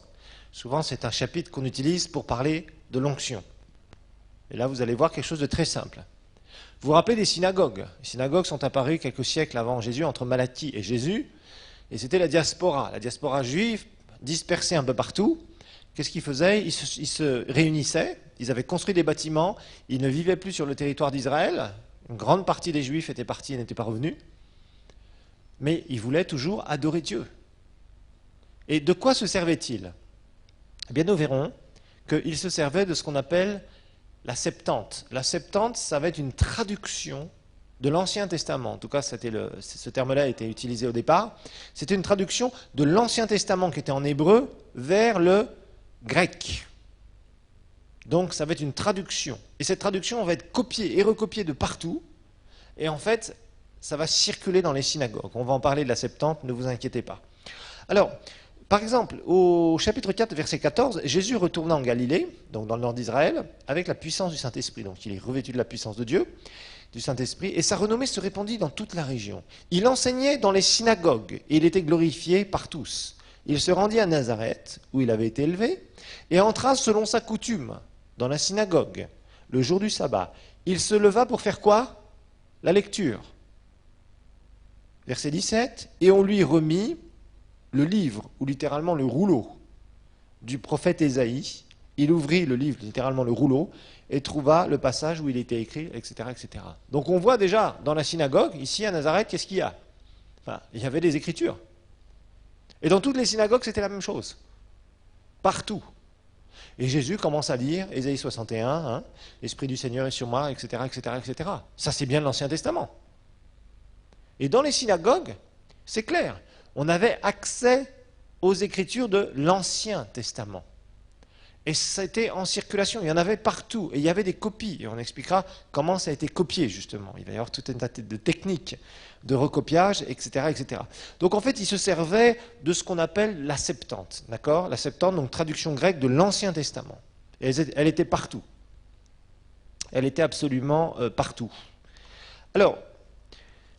Souvent, c'est un chapitre qu'on utilise pour parler de l'onction. Et là, vous allez voir quelque chose de très simple. Vous vous rappelez des synagogues? Les synagogues sont apparues quelques siècles avant Jésus, entre Malachie et Jésus, et c'était la diaspora juive, dispersés un peu partout. Qu'est-ce qu'ils faisaient? Ils se réunissaient, ils avaient construit des bâtiments, ils ne vivaient plus sur le territoire d'Israël, une grande partie des Juifs étaient partis et n'étaient pas revenus, mais ils voulaient toujours adorer Dieu. Et de quoi se servaient-ils? Eh bien, nous verrons qu'ils se servaient de ce qu'on appelle la Septante. La Septante, ça va être une traduction de l'Ancien Testament. En tout cas, ce terme-là a été utilisé au départ. C'était une traduction de l'Ancien Testament qui était en hébreu vers le grec. Donc ça va être une traduction. Et cette traduction va être copiée et recopiée de partout. Et en fait, ça va circuler dans les synagogues. On va en parler de la Septante, ne vous inquiétez pas. Alors, par exemple, au chapitre 4, verset 14, Jésus retourna en Galilée, donc dans le nord d'Israël, avec la puissance du Saint-Esprit. Donc il est revêtu de la puissance de Dieu, du Saint-Esprit, et sa renommée se répandit dans toute la région. Il enseignait dans les synagogues, et il était glorifié par tous. Il se rendit à Nazareth, où il avait été élevé, et entra selon sa coutume, dans la synagogue, le jour du sabbat. Il se leva pour faire quoi? La lecture. Verset 17, et on lui remit le livre, ou littéralement le rouleau, du prophète Ésaïe. Il ouvrit le livre, littéralement le rouleau, et trouva le passage où il était écrit, etc., etc. Donc on voit déjà dans la synagogue, ici à Nazareth, qu'est-ce qu'il y a? Enfin, il y avait des écritures. Et dans toutes les synagogues, c'était la même chose. Partout. Et Jésus commence à lire Ésaïe 61, hein, l'Esprit du Seigneur est sur moi, etc., etc., etc. Ça, c'est bien de l'Ancien Testament. Et dans les synagogues, c'est clair, on avait accès aux écritures de l'Ancien Testament. Et c'était en circulation, il y en avait partout, et il y avait des copies, et on expliquera comment ça a été copié justement. Il va y avoir toute une tas de techniques de recopiage, etc., etc. Donc en fait, il se servait de ce qu'on appelle la Septante, d'accord? La Septante, donc traduction grecque de l'Ancien Testament. Et elle était partout. Elle était absolument partout. Alors,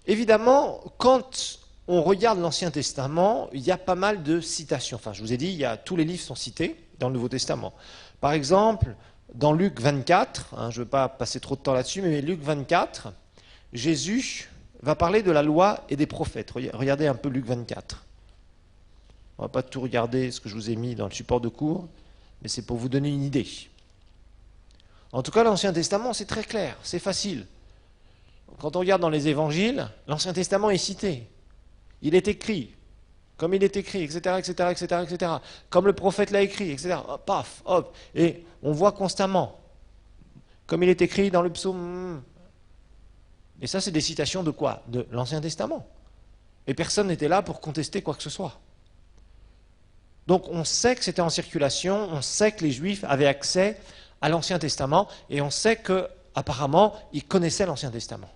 évidemment, quand on regarde l'Ancien Testament, il y a pas mal de citations. Enfin, je vous ai dit, tous les livres sont cités dans le Nouveau Testament. Par exemple, dans Luc 24, je ne veux pas passer trop de temps là-dessus, mais Luc 24, Jésus va parler de la loi et des prophètes. Regardez un peu Luc 24. On ne va pas tout regarder ce que je vous ai mis dans le support de cours, mais c'est pour vous donner une idée. En tout cas, l'Ancien Testament, c'est très clair, c'est facile. Quand on regarde dans les évangiles, l'Ancien Testament est cité. Il est écrit, comme il est écrit, etc., etc., etc., etc., comme le prophète l'a écrit, etc., paf, hop, et on voit constamment, comme il est écrit dans le psaume. Et ça, c'est des citations de quoi? De l'Ancien Testament. Et personne n'était là pour contester quoi que ce soit. Donc on sait que c'était en circulation, on sait que les Juifs avaient accès à l'Ancien Testament, et on sait qu'apparemment, ils connaissaient l'Ancien Testament.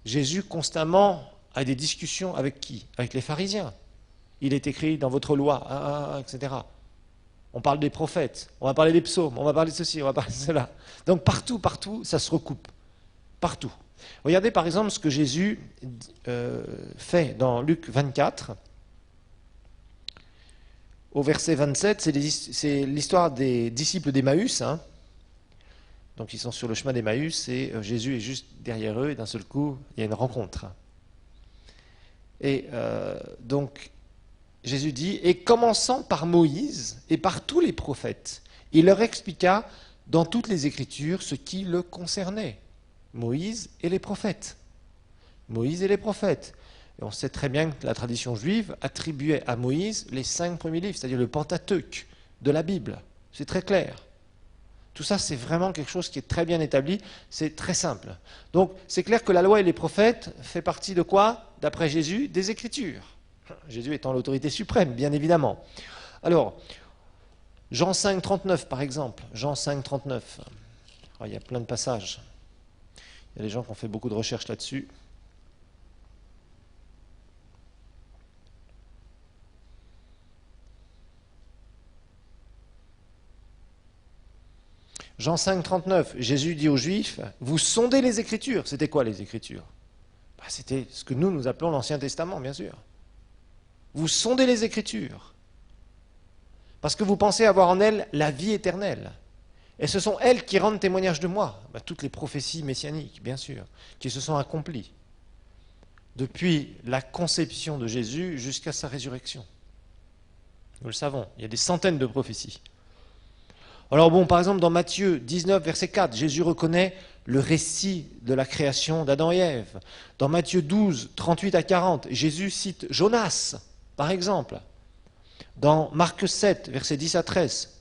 Jésus, constamment, a des discussions avec qui? Avec les pharisiens. Il est écrit dans votre loi, etc. On parle des prophètes, on va parler des psaumes, on va parler de ceci, on va parler de cela. Donc partout, ça se recoupe. Partout. Regardez par exemple ce que Jésus fait dans Luc 24. Au verset 27, c'est l'histoire des disciples d'Emmaüs. Donc ils sont sur le chemin d'Emmaüs et Jésus est juste derrière eux et d'un seul coup, il y a une rencontre. Et donc Jésus dit, et commençant par Moïse et par tous les prophètes, il leur expliqua dans toutes les Écritures ce qui le concernait. Moïse et les prophètes. Moïse et les prophètes. Et on sait très bien que la tradition juive attribuait à Moïse les 5 premiers livres, c'est-à-dire le Pentateuque de la Bible. C'est très clair. Tout ça, c'est vraiment quelque chose qui est très bien établi, c'est très simple. Donc, c'est clair que la loi et les prophètes fait partie de quoi? D'après Jésus, des Écritures. Jésus étant l'autorité suprême, bien évidemment. Alors, Jean 5, 39, par exemple. Jean 5, 39. Alors, il y a plein de passages. Il y a des gens qui ont fait beaucoup de recherches là-dessus. Jean 5, 39, Jésus dit aux Juifs, vous sondez les Écritures. C'était quoi les Écritures? C'était ce que nous appelons l'Ancien Testament, bien sûr. Vous sondez les Écritures, parce que vous pensez avoir en elles la vie éternelle. Et ce sont elles qui rendent témoignage de moi. Toutes les prophéties messianiques, bien sûr, qui se sont accomplies depuis la conception de Jésus jusqu'à sa résurrection. Nous le savons, il y a des centaines de prophéties. Alors bon, par exemple, dans Matthieu 19, verset 4, Jésus reconnaît le récit de la création d'Adam et Ève. Dans Matthieu 12, 38 à 40, Jésus cite Jonas, par exemple. Dans Marc 7, verset 10 à 13,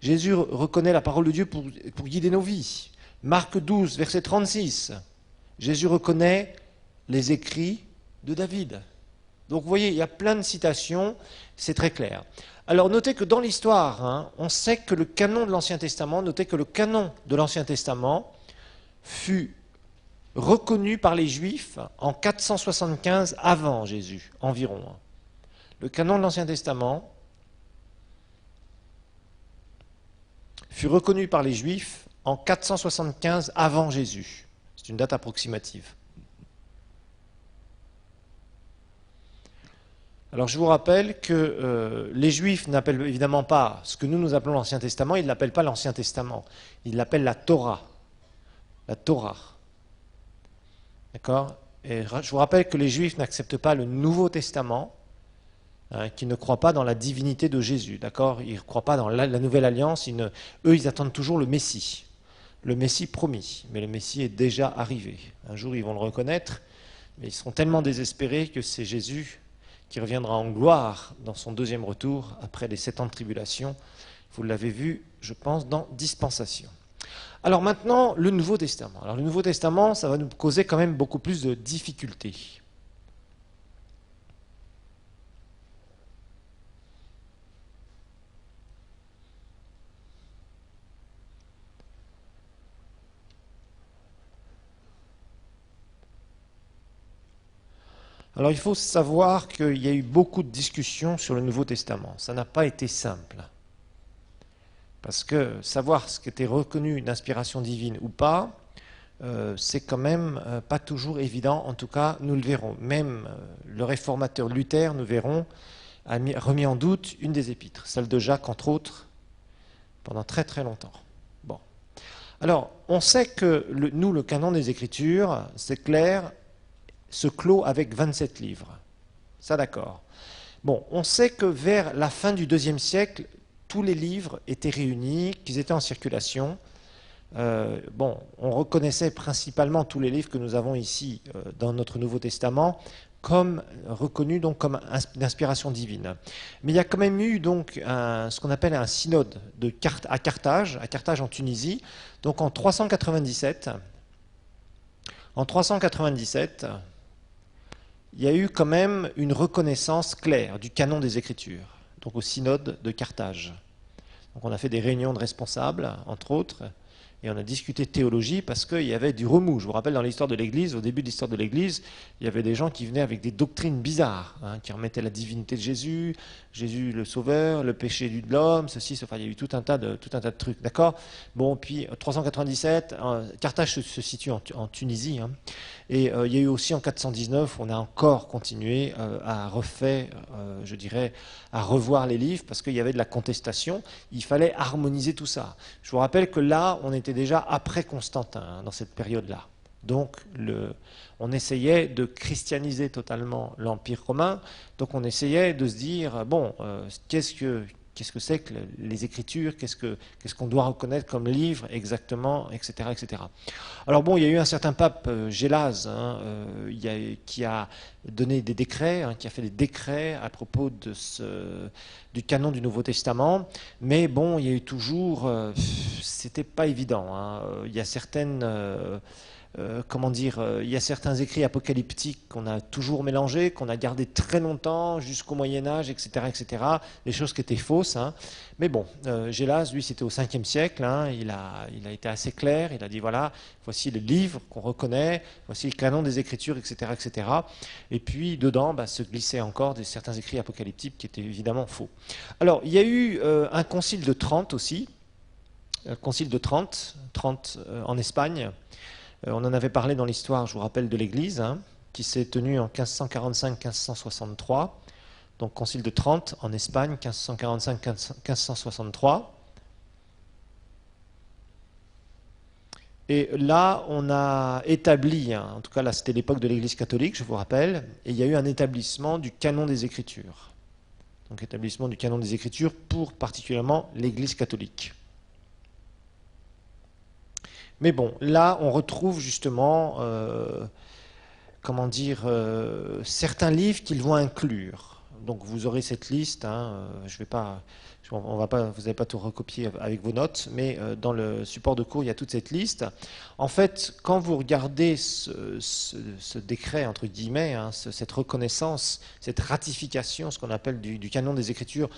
Jésus reconnaît la parole de Dieu pour guider nos vies. Marc 12, verset 36, Jésus reconnaît les écrits de David. Donc vous voyez, il y a plein de citations, c'est très clair. Alors notez que dans l'histoire, on sait que le canon de l'Ancien Testament, fut reconnu par les Juifs en 475 avant Jésus, environ. Le canon de l'Ancien Testament fut reconnu par les Juifs en 475 avant Jésus. C'est une date approximative. Alors je vous rappelle que les Juifs n'appellent évidemment pas ce que nous appelons l'Ancien Testament, ils ne l'appellent pas l'Ancien Testament, ils l'appellent la Torah. La Torah. D'accord? Et je vous rappelle que les Juifs n'acceptent pas le Nouveau Testament, qui ne croient pas dans la divinité de Jésus, d'accord? Ils ne croient pas dans la Nouvelle Alliance, eux ils attendent toujours le Messie promis, mais le Messie est déjà arrivé. Un jour ils vont le reconnaître, mais ils seront tellement désespérés que c'est Jésus qui reviendra en gloire dans son deuxième retour, après les 7 ans de tribulation. Vous l'avez vu, je pense, dans Dispensation. Alors maintenant, le Nouveau Testament. Alors le Nouveau Testament, ça va nous causer quand même beaucoup plus de difficultés. Alors il faut savoir qu'il y a eu beaucoup de discussions sur le Nouveau Testament. Ça n'a pas été simple. Parce que savoir ce qui était reconnu d'inspiration divine ou pas, c'est quand même pas toujours évident. En tout cas, nous le verrons. Même le réformateur Luther, nous verrons, a remis en doute une des épîtres, celle de Jacques entre autres, pendant très très longtemps. Bon. Alors, on sait que le canon des Écritures, c'est clair, se clôt avec 27 livres. Ça, d'accord. Bon, on sait que vers la fin du IIe siècle, tous les livres étaient réunis, qu'ils étaient en circulation. On reconnaissait principalement tous les livres que nous avons ici dans notre Nouveau Testament comme reconnus donc comme d'inspiration divine. Mais il y a quand même eu donc ce qu'on appelle un synode à Carthage en Tunisie, donc en 397. En 397, il y a eu quand même une reconnaissance claire du canon des Écritures, donc au synode de Carthage. Donc on a fait des réunions de responsables, entre autres, et on a discuté de théologie parce qu'il y avait du remous. Je vous rappelle, dans l'histoire de l'Église, au début de l'histoire de l'Église, il y avait des gens qui venaient avec des doctrines bizarres, qui remettaient la divinité de Jésus, Jésus le Sauveur, le péché de l'homme, ceci, enfin, il y a eu tout un tas de trucs, d'accord? Bon, puis 397, Carthage se situe en Tunisie, et il y a eu aussi en 419, on a encore continué à refaire, je dirais, à revoir les livres parce qu'il y avait de la contestation, il fallait harmoniser tout ça. Je vous rappelle que là, on était déjà après Constantin, dans cette période-là. Donc, on essayait de christianiser totalement l'Empire romain, donc on essayait de se dire, bon, qu'est-ce que c'est que les Écritures, qu'est-ce qu'on doit reconnaître comme livre exactement, etc., etc. Alors bon, il y a eu un certain pape, Gélase, qui a donné des décrets, qui a fait des décrets à propos du canon du Nouveau Testament, mais bon, il y a eu toujours, c'était pas évident. Il y a certaines... il y a certains écrits apocalyptiques qu'on a toujours mélangés, qu'on a gardés très longtemps, jusqu'au Moyen-Âge, etc., etc., des choses qui étaient fausses. Mais bon, Gélase, lui, c'était au 5e siècle, il a été assez clair, il a dit, voilà, voici le livre qu'on reconnaît, voici le canon des Écritures, etc., etc. Et puis, dedans, se glissaient encore certains écrits apocalyptiques qui étaient évidemment faux. Alors, il y a eu un concile de Trente aussi, concile de Trente en Espagne. On en avait parlé dans l'histoire, je vous rappelle, de l'Église, qui s'est tenue en 1545-1563, donc Concile de Trente en Espagne, 1545-1563. Et là, on a établi, en tout cas là c'était l'époque de l'Église catholique, je vous rappelle, et il y a eu un établissement du canon des Écritures. Donc établissement du canon des Écritures pour particulièrement l'Église catholique. Mais bon, là, on retrouve justement, certains livres qu'ils vont inclure. donc vous aurez cette liste, hein, je vais pas, on va pas, vous n'allez pas tout recopier avec vos notes, mais dans le support de cours, il y a toute cette liste. En fait, quand vous regardez ce décret, entre guillemets, hein, cette reconnaissance, cette ratification, ce qu'on appelle du canon des Écritures,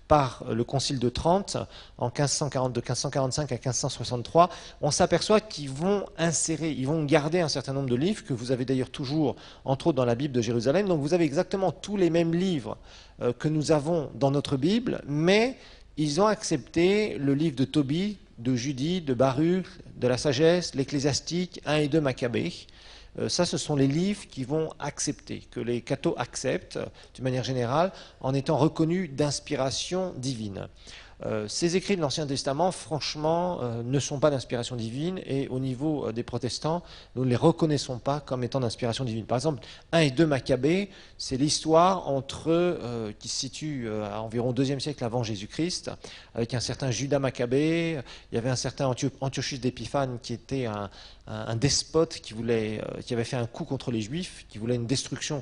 par le Concile de Trente, en 1540, de 1545 à 1563, on s'aperçoit qu'ils vont insérer, ils vont garder un certain nombre de livres, que vous avez d'ailleurs toujours, entre autres, dans la Bible de Jérusalem. Donc vous avez exactement tous les mêmes livres que nous avons dans notre Bible, mais ils ont accepté le livre de Tobie, de Judith, de Baruch, de la sagesse, l'Ecclésiastique, 1 et 2 Maccabées. Ça, ce sont les livres qui vont accepter, que les cathos acceptent, d'une manière générale, en étant reconnus d'inspiration divine. Ces écrits de l'Ancien Testament, franchement, ne sont pas d'inspiration divine, et au niveau des protestants, nous ne les reconnaissons pas comme étant d'inspiration divine. Par exemple, 1 et 2 Maccabées, c'est l'histoire qui se situe à environ au IIe siècle avant Jésus-Christ, avec un certain Judas Maccabée. Il y avait un certain Antiochus d'Épiphane qui était un despote qui avait fait un coup contre les Juifs, qui voulait une destruction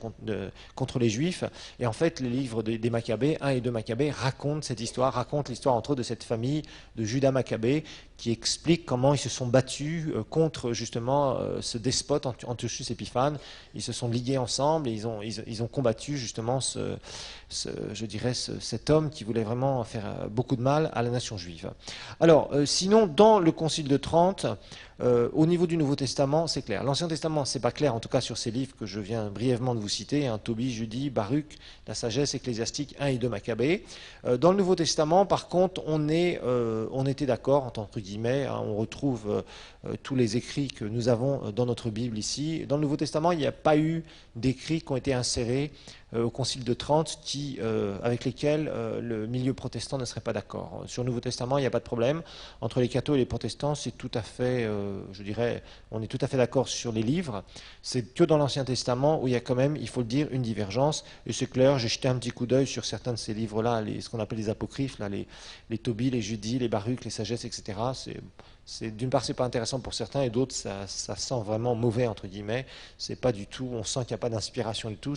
contre les Juifs. Et en fait, les livres des Maccabées, 1 et 2 Maccabées, racontent cette histoire, racontent l'histoire entre eux de cette famille de Judas Maccabée, qui explique comment ils se sont battus contre justement ce despote Antiochus Épiphane. Ils se sont ligués ensemble et ils ont combattu justement cet homme qui voulait vraiment faire beaucoup de mal à la nation juive. Alors, sinon, dans le Concile de Trente, au niveau du Nouveau Testament, c'est clair. L'Ancien Testament, c'est pas clair, en tout cas sur ces livres que je viens brièvement de vous citer, hein, Tobie, Judith, Baruch, la sagesse, Ecclésiastique, 1 et 2 Maccabées. Dans le Nouveau Testament, par contre, on était d'accord, en tant que guillemets, hein, on retrouve tous les écrits que nous avons dans notre Bible ici. Dans le Nouveau Testament, il n'y a pas eu d'écrits qui ont été insérés au Concile de Trente avec lesquels le milieu protestant ne serait pas d'accord. Sur le Nouveau Testament, il n'y a pas de problème. Entre les cathos et les protestants, c'est tout à fait, on est tout à fait d'accord sur les livres. C'est que dans l'Ancien Testament où il y a quand même, il faut le dire, une divergence. Et c'est clair, j'ai jeté un petit coup d'œil sur certains de ces livres-là, ce qu'on appelle les apocryphes, là, les Tobie, les Judith, les Baruch, les sagesses, etc. D'une part, c'est pas intéressant pour certains, et d'autres, ça sent vraiment mauvais, entre guillemets. C'est pas du tout, on sent qu'il n'y a pas d'inspiration du tout.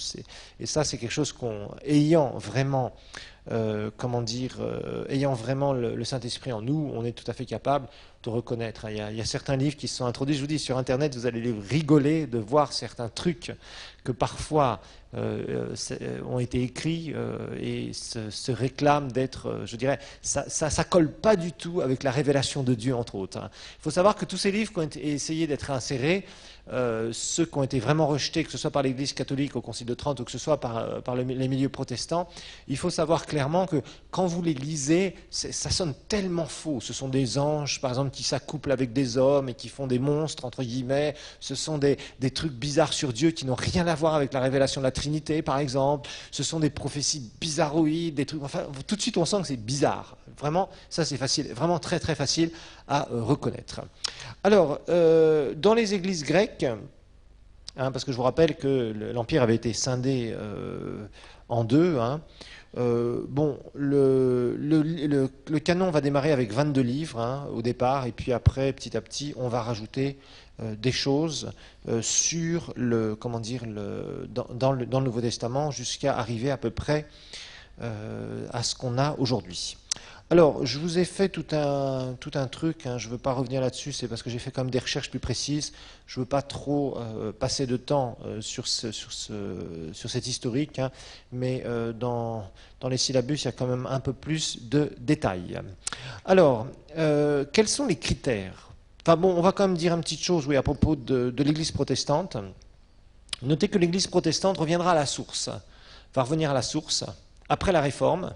Et ça, c'est quelque chose ayant vraiment le Saint-Esprit en nous, on est tout à fait capable de reconnaître. Il y a certains livres qui se sont introduits, je vous dis, sur Internet, vous allez rigoler de voir certains trucs que parfois ont été écrits et se réclament d'être, ça colle pas du tout avec la révélation de Dieu, entre autres. Il faut savoir que tous ces livres qui ont essayé d'être insérés, ceux qui ont été vraiment rejetés, que ce soit par l'Église catholique au Concile de Trente ou que ce soit par les milieux protestants, il faut savoir clairement que quand vous les lisez, ça sonne tellement faux. Ce sont des anges, par exemple, qui s'accouplent avec des hommes et qui font des monstres, entre guillemets. Ce sont des trucs bizarres sur Dieu qui n'ont rien à voir avec la révélation de la Trinité, par exemple. Ce sont des prophéties bizarroïdes, des trucs... Enfin, tout de suite, on sent que c'est bizarre. Vraiment, ça c'est facile, vraiment très très facile à reconnaître. Alors, dans les églises grecques, parce que je vous rappelle que l'Empire avait été scindé en deux, le canon va démarrer avec 22 livres au départ, et puis après, petit à petit, on va rajouter des choses sur dans le Nouveau Testament jusqu'à arriver à peu près à ce qu'on a aujourd'hui. Alors, je vous ai fait tout un truc, je ne veux pas revenir là-dessus, c'est parce que j'ai fait quand même des recherches plus précises, je ne veux pas trop passer de temps sur cet historique, mais dans les syllabus, il y a quand même un peu plus de détails. Alors, quels sont les critères? Enfin bon, on va quand même dire une petite chose, oui, à propos de l'Église protestante. Notez que l'Église protestante reviendra à la source, va revenir à la source après la Réforme.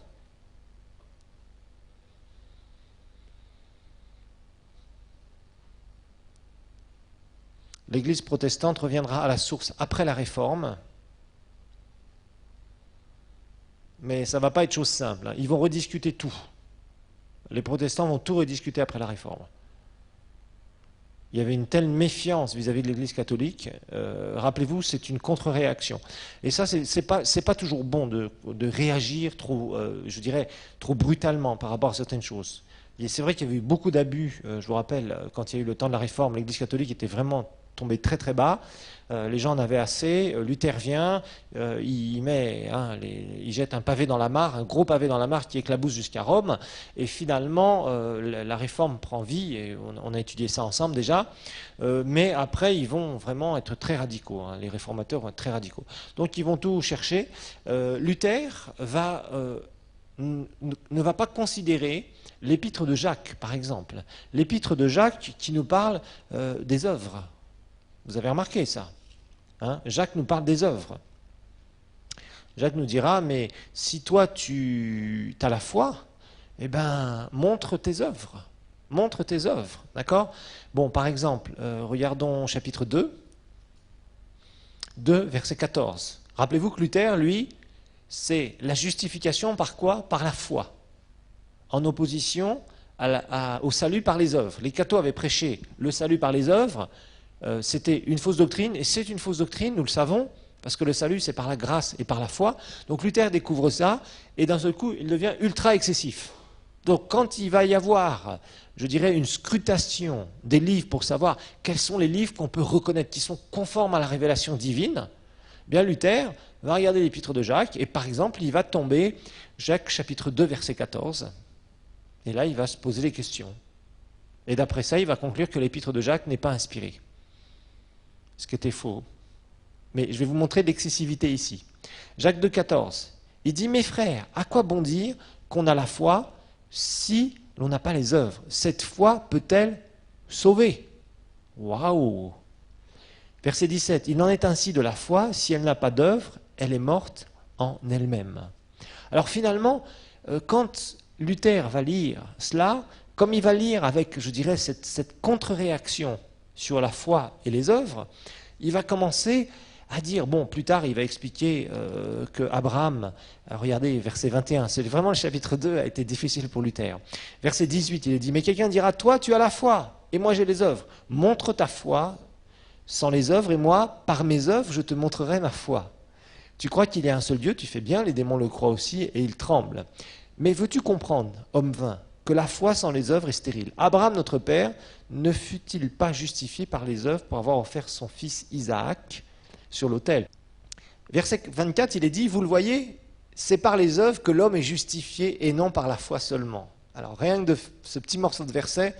L'Église protestante reviendra à la source après la Réforme, mais ça ne va pas être chose simple. Ils vont rediscuter tout. Les protestants vont tout rediscuter après la Réforme. Il y avait une telle méfiance vis-à-vis de l'Église catholique. Rappelez-vous, c'est une contre-réaction. Et ça, c'est pas toujours bon de réagir trop brutalement par rapport à certaines choses. Et c'est vrai qu'il y avait eu beaucoup d'abus. Je vous rappelle, quand il y a eu le temps de la Réforme, l'Église catholique était vraiment tombé très très bas. Les gens en avaient assez. Luther vient, il jette un pavé dans la mare, un gros pavé dans la mare qui éclabousse jusqu'à Rome. Et finalement, la réforme prend vie, et on a étudié ça ensemble déjà. Mais après, ils vont vraiment être très radicaux. Hein, les réformateurs vont être très radicaux. Donc, ils vont tout chercher. Luther ne va pas considérer l'épître de Jacques, par exemple. L'épître de Jacques qui nous parle des œuvres. Vous avez remarqué ça, hein? Jacques nous parle des œuvres. Jacques nous dira, mais si toi tu as la foi, eh ben, montre tes œuvres. Montre tes œuvres, d'accord? Bon, par exemple, regardons chapitre 2, verset 14. Rappelez-vous que Luther, lui, c'est la justification par quoi? Par la foi, en opposition au salut par les œuvres. Les cathos avaient prêché le salut par les œuvres. C'était une fausse doctrine, et c'est une fausse doctrine, nous le savons, parce que le salut c'est par la grâce et par la foi. Donc Luther découvre ça, et d'un seul coup il devient ultra excessif. Donc quand il va y avoir, je dirais, une scrutation des livres pour savoir quels sont les livres qu'on peut reconnaître, qui sont conformes à la révélation divine, bien Luther va regarder l'épître de Jacques, et par exemple il va tomber Jacques chapitre 2 verset 14, et là il va se poser des questions. Et d'après ça il va conclure que l'épître de Jacques n'est pas inspiré. Ce qui était faux. Mais je vais vous montrer l'excessivité ici. Jacques 2,14, il dit « Mes frères, à quoi bon dire qu'on a la foi si l'on n'a pas les œuvres? Cette foi peut-elle sauver ?» Waouh! Verset 17, « Il en est ainsi de la foi, si elle n'a pas d'œuvre, elle est morte en elle-même. » Alors finalement, quand Luther va lire cela, comme il va lire avec, je dirais, cette contre-réaction sur la foi et les œuvres, il va commencer à dire, bon, plus tard il va expliquer que Abraham, regardez verset 21, c'est vraiment le chapitre 2 a été difficile pour Luther. Verset 18, il dit, mais quelqu'un dira, toi tu as la foi et moi j'ai les œuvres. Montre ta foi sans les œuvres et moi, par mes œuvres, je te montrerai ma foi. Tu crois qu'il y a un seul Dieu, tu fais bien, les démons le croient aussi et ils tremblent. Mais veux-tu comprendre, homme vain, que la foi sans les œuvres est stérile? Abraham, notre père, ne fut-il pas justifié par les œuvres pour avoir offert son fils Isaac sur l'autel? Verset 24, il est dit, vous le voyez, c'est par les œuvres que l'homme est justifié et non par la foi seulement. Alors rien que de ce petit morceau de verset,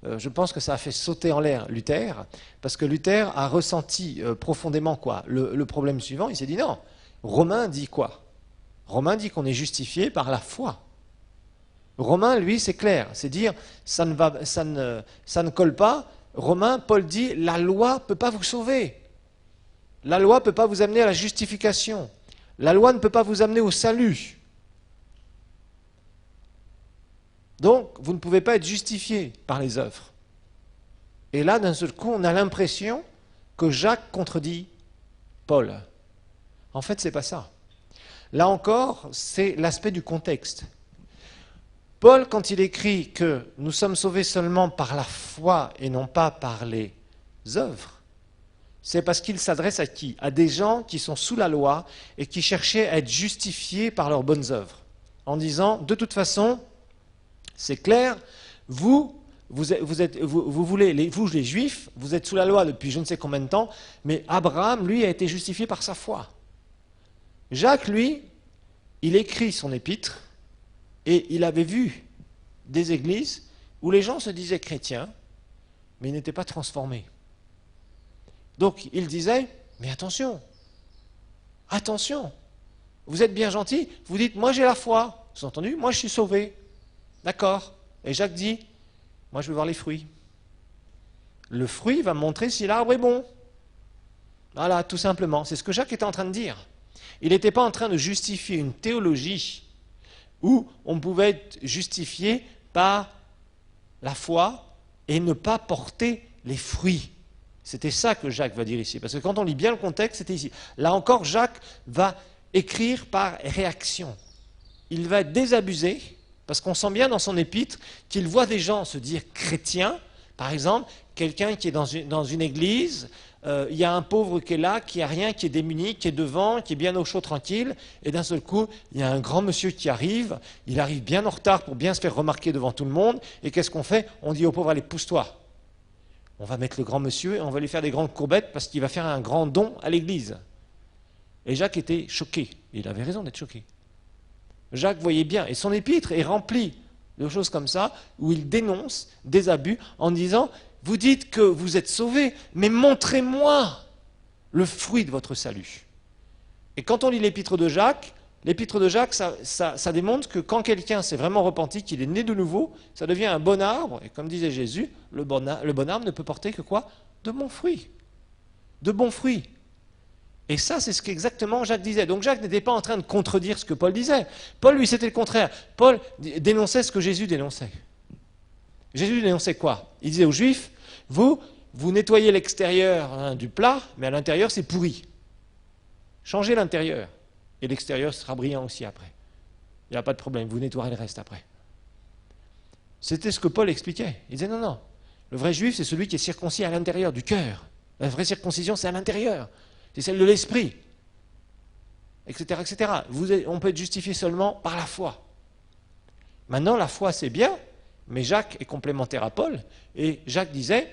je pense que ça a fait sauter en l'air Luther, parce que Luther a ressenti profondément quoi? Le problème suivant, il s'est dit non, Romain dit quoi? Romain dit qu'on est justifié par la foi. Romain, lui, c'est clair, c'est dire, ça ne colle pas. Romain, Paul dit, la loi ne peut pas vous sauver. La loi ne peut pas vous amener à la justification. La loi ne peut pas vous amener au salut. Donc, vous ne pouvez pas être justifié par les œuvres. Et là, d'un seul coup, on a l'impression que Jacques contredit Paul. En fait, ce n'est pas ça. Là encore, c'est l'aspect du contexte. Paul, quand il écrit que nous sommes sauvés seulement par la foi et non pas par les œuvres, c'est parce qu'il s'adresse à qui? À des gens qui sont sous la loi et qui cherchaient à être justifiés par leurs bonnes œuvres. En disant, de toute façon, c'est clair, vous les Juifs, vous êtes sous la loi depuis je ne sais combien de temps, mais Abraham, lui, a été justifié par sa foi. Jacques, lui, il écrit son épître, et il avait vu des églises où les gens se disaient chrétiens, mais ils n'étaient pas transformés. Donc il disait, mais attention, attention, vous êtes bien gentil, vous dites, moi j'ai la foi, vous avez entendu, moi je suis sauvé. D'accord. Et Jacques dit, moi je veux voir les fruits. Le fruit va montrer si l'arbre est bon. Voilà, tout simplement. C'est ce que Jacques était en train de dire. Il n'était pas en train de justifier une théologie où on pouvait être justifié par la foi et ne pas porter les fruits. C'était ça que Jacques va dire ici. Parce que quand on lit bien le contexte, c'était ici. Là encore, Jacques va écrire par réaction. Il va être désabusé, parce qu'on sent bien dans son épître qu'il voit des gens se dire chrétiens. Par exemple, quelqu'un qui est dans une église, il y a un pauvre qui est là, qui n'a rien, qui est démuni, qui est devant, qui est bien au chaud, tranquille, et d'un seul coup, il y a un grand monsieur qui arrive, il arrive bien en retard pour bien se faire remarquer devant tout le monde, et qu'est-ce qu'on fait? On dit au pauvre, allez, pousse-toi. on va mettre le grand monsieur et on va lui faire des grandes courbettes parce qu'il va faire un grand don à l'église. Et Jacques était choqué. Il avait raison d'être choqué. Jacques voyait bien, et son épître est remplie de choses comme ça, où il dénonce des abus en disant, vous dites que vous êtes sauvés, mais montrez-moi le fruit de votre salut. Et quand on lit l'épître de Jacques, ça démontre que quand quelqu'un s'est vraiment repenti, qu'il est né de nouveau, ça devient un bon arbre, et comme disait Jésus, le bon arbre ne peut porter que quoi? De bons fruits. De bons fruits. Et ça, c'est ce qu'exactement Jacques disait. Donc Jacques n'était pas en train de contredire ce que Paul disait. Paul, lui, c'était le contraire. Paul dénonçait ce que Jésus dénonçait. Jésus dénonçait quoi? Il disait aux Juifs, vous nettoyez l'extérieur du plat, mais à l'intérieur, c'est pourri. Changez l'intérieur, et l'extérieur sera brillant aussi après. Il n'y a pas de problème, vous nettoierez le reste après. C'était ce que Paul expliquait. Il disait, non, le vrai Juif, c'est celui qui est circoncis à l'intérieur du cœur. La vraie circoncision, c'est à l'intérieur. C'est celle de l'esprit, etc. etc. On peut être justifié seulement par la foi. Maintenant, la foi, c'est bien, mais Jacques est complémentaire à Paul, et Jacques disait,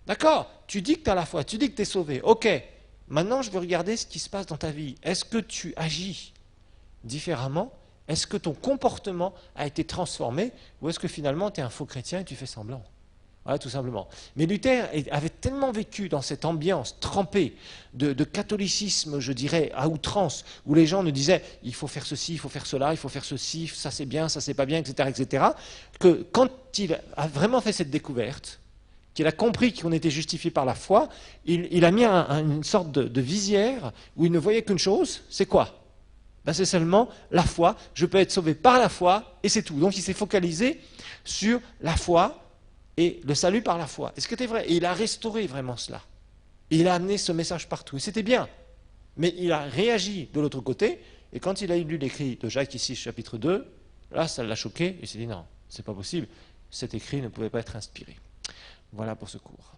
d'accord, tu dis que tu as la foi, tu dis que tu es sauvé, ok, maintenant je veux regarder ce qui se passe dans ta vie. Est-ce que tu agis différemment? Est-ce que ton comportement a été transformé? Ou est-ce que finalement tu es un faux chrétien et tu fais semblant? Voilà, tout simplement. Mais Luther avait tellement vécu dans cette ambiance trempée de catholicisme, je dirais, à outrance, où les gens nous disaient « il faut faire ceci, il faut faire cela, il faut faire ceci, ça c'est bien, ça c'est pas bien, etc. etc. » que quand il a vraiment fait cette découverte, qu'il a compris qu'on était justifié par la foi, il a mis une sorte de visière où il ne voyait qu'une chose, c'est quoi? Ben, c'est seulement la foi, je peux être sauvé par la foi, et c'est tout. Donc il s'est focalisé sur la foi, et le salut par la foi. Et ce qui était vrai, et il a restauré vraiment cela. Et il a amené ce message partout. Et c'était bien. Mais il a réagi de l'autre côté, et quand il a lu l'écrit de Jacques ici, chapitre 2, là, ça l'a choqué, et il s'est dit non, c'est pas possible, cet écrit ne pouvait pas être inspiré. Voilà pour ce cours.